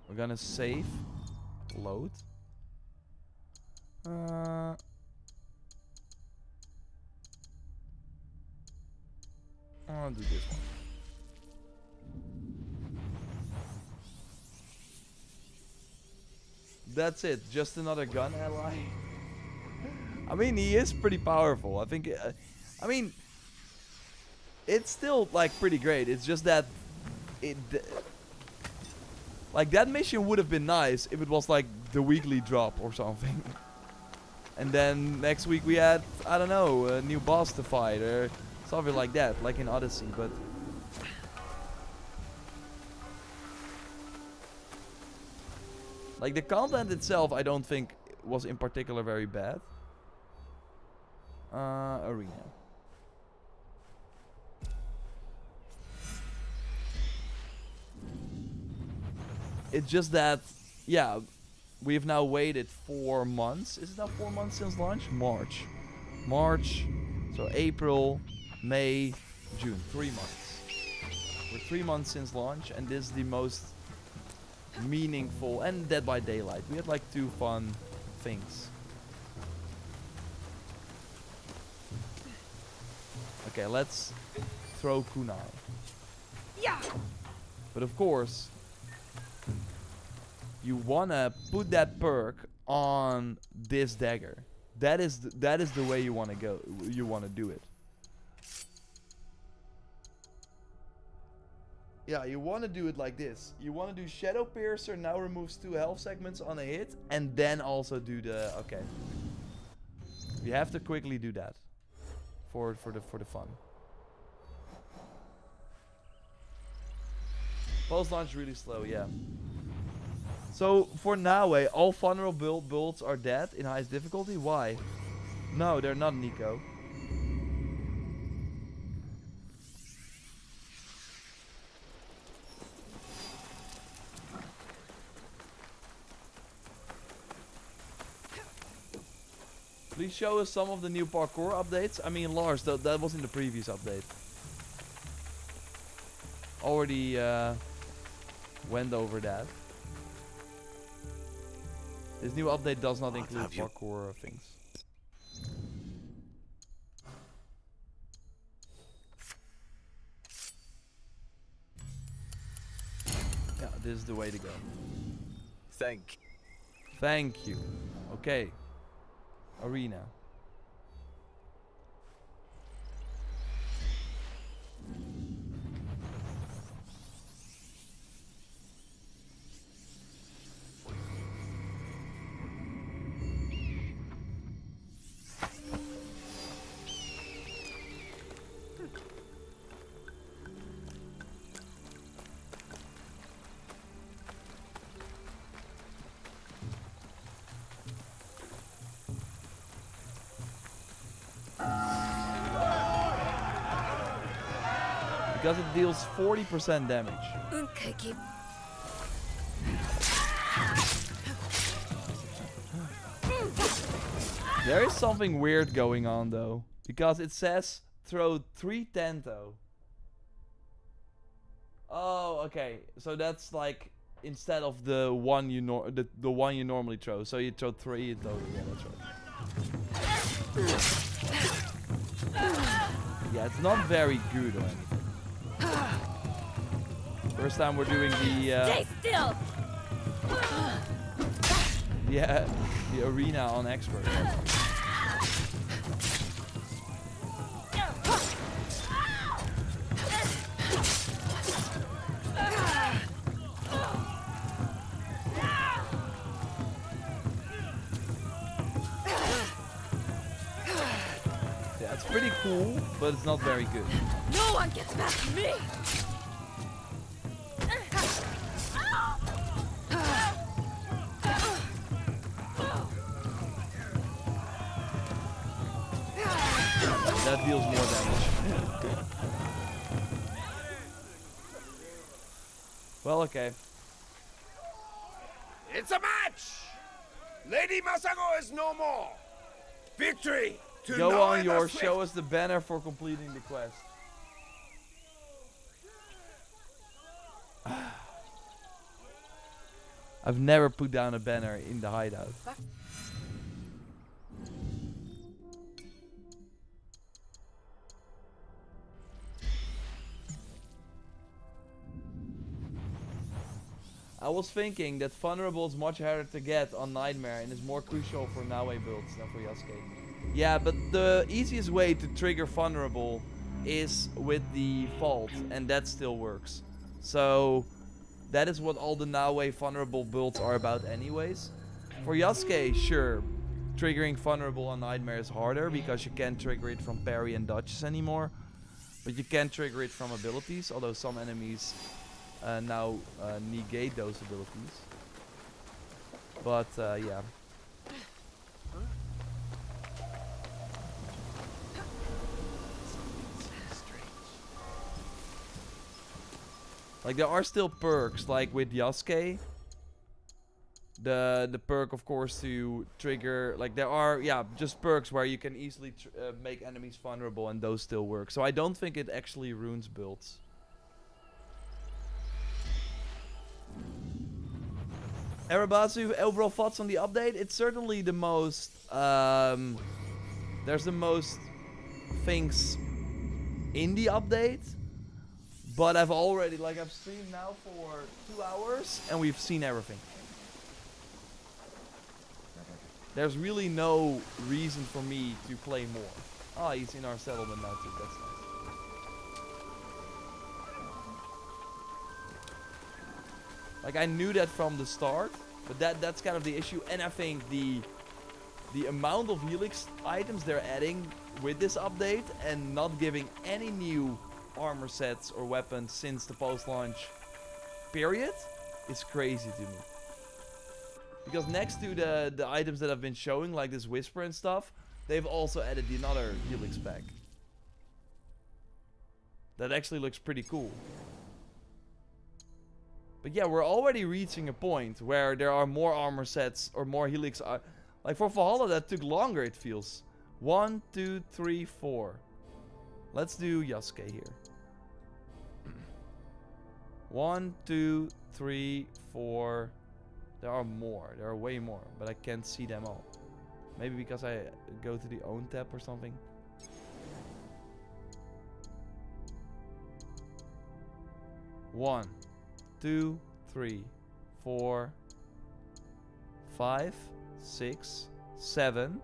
We're gonna save. Load. I want to do this one. That's it. Just another gun ally. I mean, he is pretty powerful. I think... I mean... It's still, like, pretty great. It's just that... Like, that mission would have been nice if it was, like, the weekly drop or something. And then next week we had, I don't know, a new boss to fight or something like that, like in Odyssey, but... Like, the content itself, I don't think was in particular very bad. Arena. It's just that, yeah, we've now waited 4 months. Is it now 4 months since launch? March. So April, May, June. 3 months. We're 3 months since launch, and this is the most meaningful, and Dead by Daylight. We had like 2 fun things. Okay, let's throw kunai. Yeah. But of course, you wanna put that perk on this dagger. That is the way you wanna go. You wanna do it. Yeah, you wanna do it like this. You wanna do Shadow Piercer, now removes 2 health segments on a hit, and then also do the... Okay. You have to quickly do that for the fun. Post launch really slow, yeah. So for Naoe, all vulnerable builds are dead in highest difficulty. Why? No, they're not, Nico. Please show us some of the new parkour updates. I mean, Lars, that was in the previous update. Already went over that. This new update does not include parkour things. Yeah, this is the way to go. Thank you. Okay. Arena. Because it deals 40% damage. There is something weird going on though. Because it says throw 3 Tanto. Oh, okay. So that's like instead of the one you the one you normally throw. So you throw 3 in total. Yeah, that's right. Yeah, it's not very good or anything. First time we're doing the Stay still! yeah, the arena on expert. Yeah, it's pretty cool, but it's not very good. No one gets past me! That deals more damage. Well, okay. It's a match! Lady Masago is no more! Victory to Go Naoe on, the your Swift. show us the banner for completing the quest. I've never put down a banner in the hideout. I was thinking that vulnerable is much harder to get on Nightmare and is more crucial for Naoe builds than for Yasuke. Yeah, but the easiest way to trigger vulnerable is with the vault, and that still works. So that is what all the Naoe vulnerable builds are about anyways. For Yasuke, sure, triggering vulnerable on Nightmare is harder because you can't trigger it from parry and dodges anymore. But you can trigger it from abilities, although some enemies now negate those abilities. But yeah. Like there are still perks, like with Yasuke. The perk, of course, to trigger, like there are, yeah, just perks where you can easily make enemies vulnerable, and those still work. So I don't think it actually ruins builds. Arabazu, overall thoughts on the update? It's certainly the most, there's the most things in the update. But I've already, like, I've streamed now for 2 hours and we've seen everything. There's really no reason for me to play more. Ah, he's in our settlement now too, that's nice. Like, I knew that from the start, but that's kind of the issue. And I think the amount of Helix items they're adding with this update and not giving any new armor sets or weapons since the post-launch period is crazy to me. Because next to the items that I've been showing, like this Whisper and stuff, they've also added another Helix pack. That actually looks pretty cool. But yeah, we're already reaching a point where there are more armor sets or more Helix. Like for Valhalla, that took longer, it feels. 1, 2, 3, 4. Let's do Yasuke here. 1, 2, 3, 4. There are more. There are way more, but I can't see them all. Maybe because I go to the own tab or something. One, 2, 3, 4, 5, 6, 7,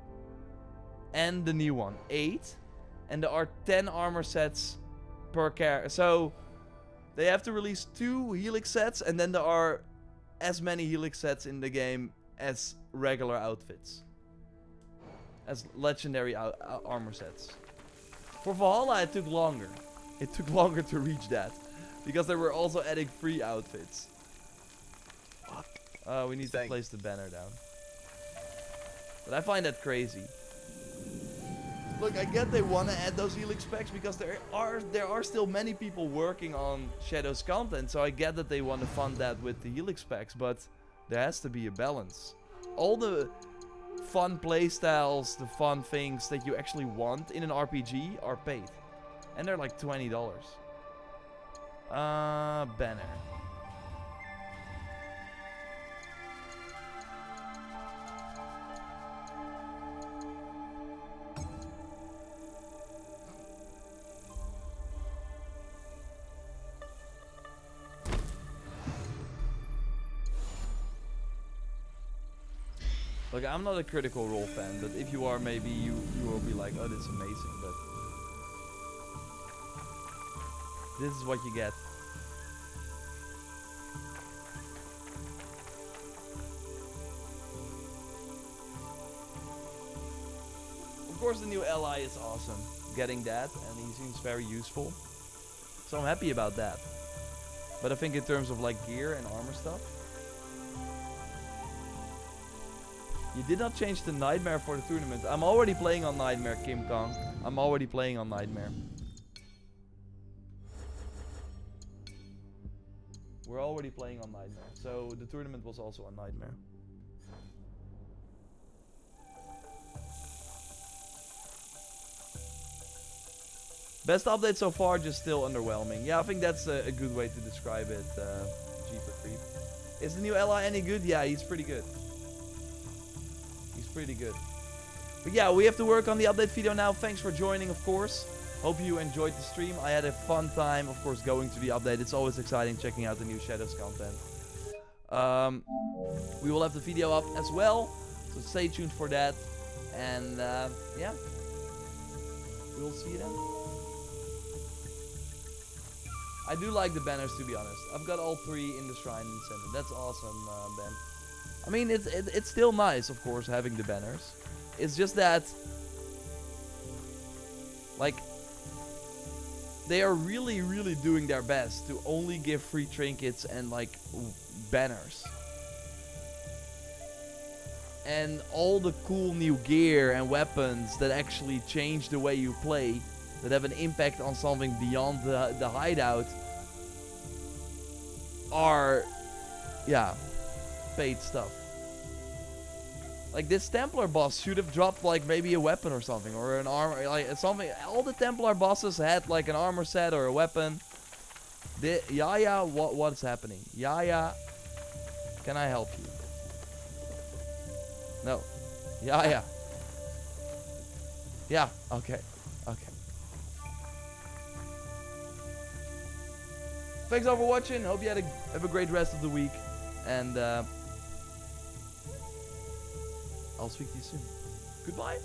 and the new one, 8. And there are 10 armor sets per character. So they have to release 2 Helix sets, and then there are as many Helix sets in the game as regular outfits. As legendary armor sets. For Valhalla, it took longer. It took longer to reach that. Because they were also adding free outfits. We need to place the banner down. But I find that crazy. Look, I get they want to add those Helix packs because there are still many people working on Shadow's content, so I get that they want to fund that with the Helix packs, but there has to be a balance. All the fun playstyles, the fun things that you actually want in an RPG are paid. And they're like $20. Banner. Look, I'm not a Critical Role fan, but if you are, maybe you will be like, oh, this is amazing, but this is what you get. Of course, the new ally is awesome. Getting that, and he seems very useful. So I'm happy about that. But I think in terms of like gear and armor stuff, you did not change the Nightmare for the tournament. I'm already playing on Nightmare, Kim Kong. I'm already playing on Nightmare. We're already playing on Nightmare. So the tournament was also on Nightmare. Best update so far, just still underwhelming. Yeah, I think that's a good way to describe it, Jeeper Creep. Is the new ally any good? Yeah, he's pretty good. He's pretty good. But yeah, we have to work on the update video now. Thanks for joining, of course. Hope you enjoyed the stream. I had a fun time, of course, going to the update. It's always exciting checking out the new Shadows content. We will have the video up as well, so stay tuned for that. And yeah, we'll see you then. I do like the banners, to be honest. I've got all 3 in the shrine in the center. That's awesome, Ben. I mean, it's still nice, of course, having the banners. It's just that, like, they are really, really doing their best to only give free trinkets and, like, banners. And all the cool new gear and weapons that actually change the way you play, that have an impact on something beyond the hideout, are, yeah, paid stuff. Like, this Templar boss should have dropped, like, maybe a weapon or something, or an armor, like, something. All the Templar bosses had, like, an armor set or a weapon. Yaya, what's happening? Yaya, can I help you? No. Yaya. Yeah, okay. Okay. Thanks all for watching. Hope you have a great rest of the week. And I'll speak to you soon. Goodbye.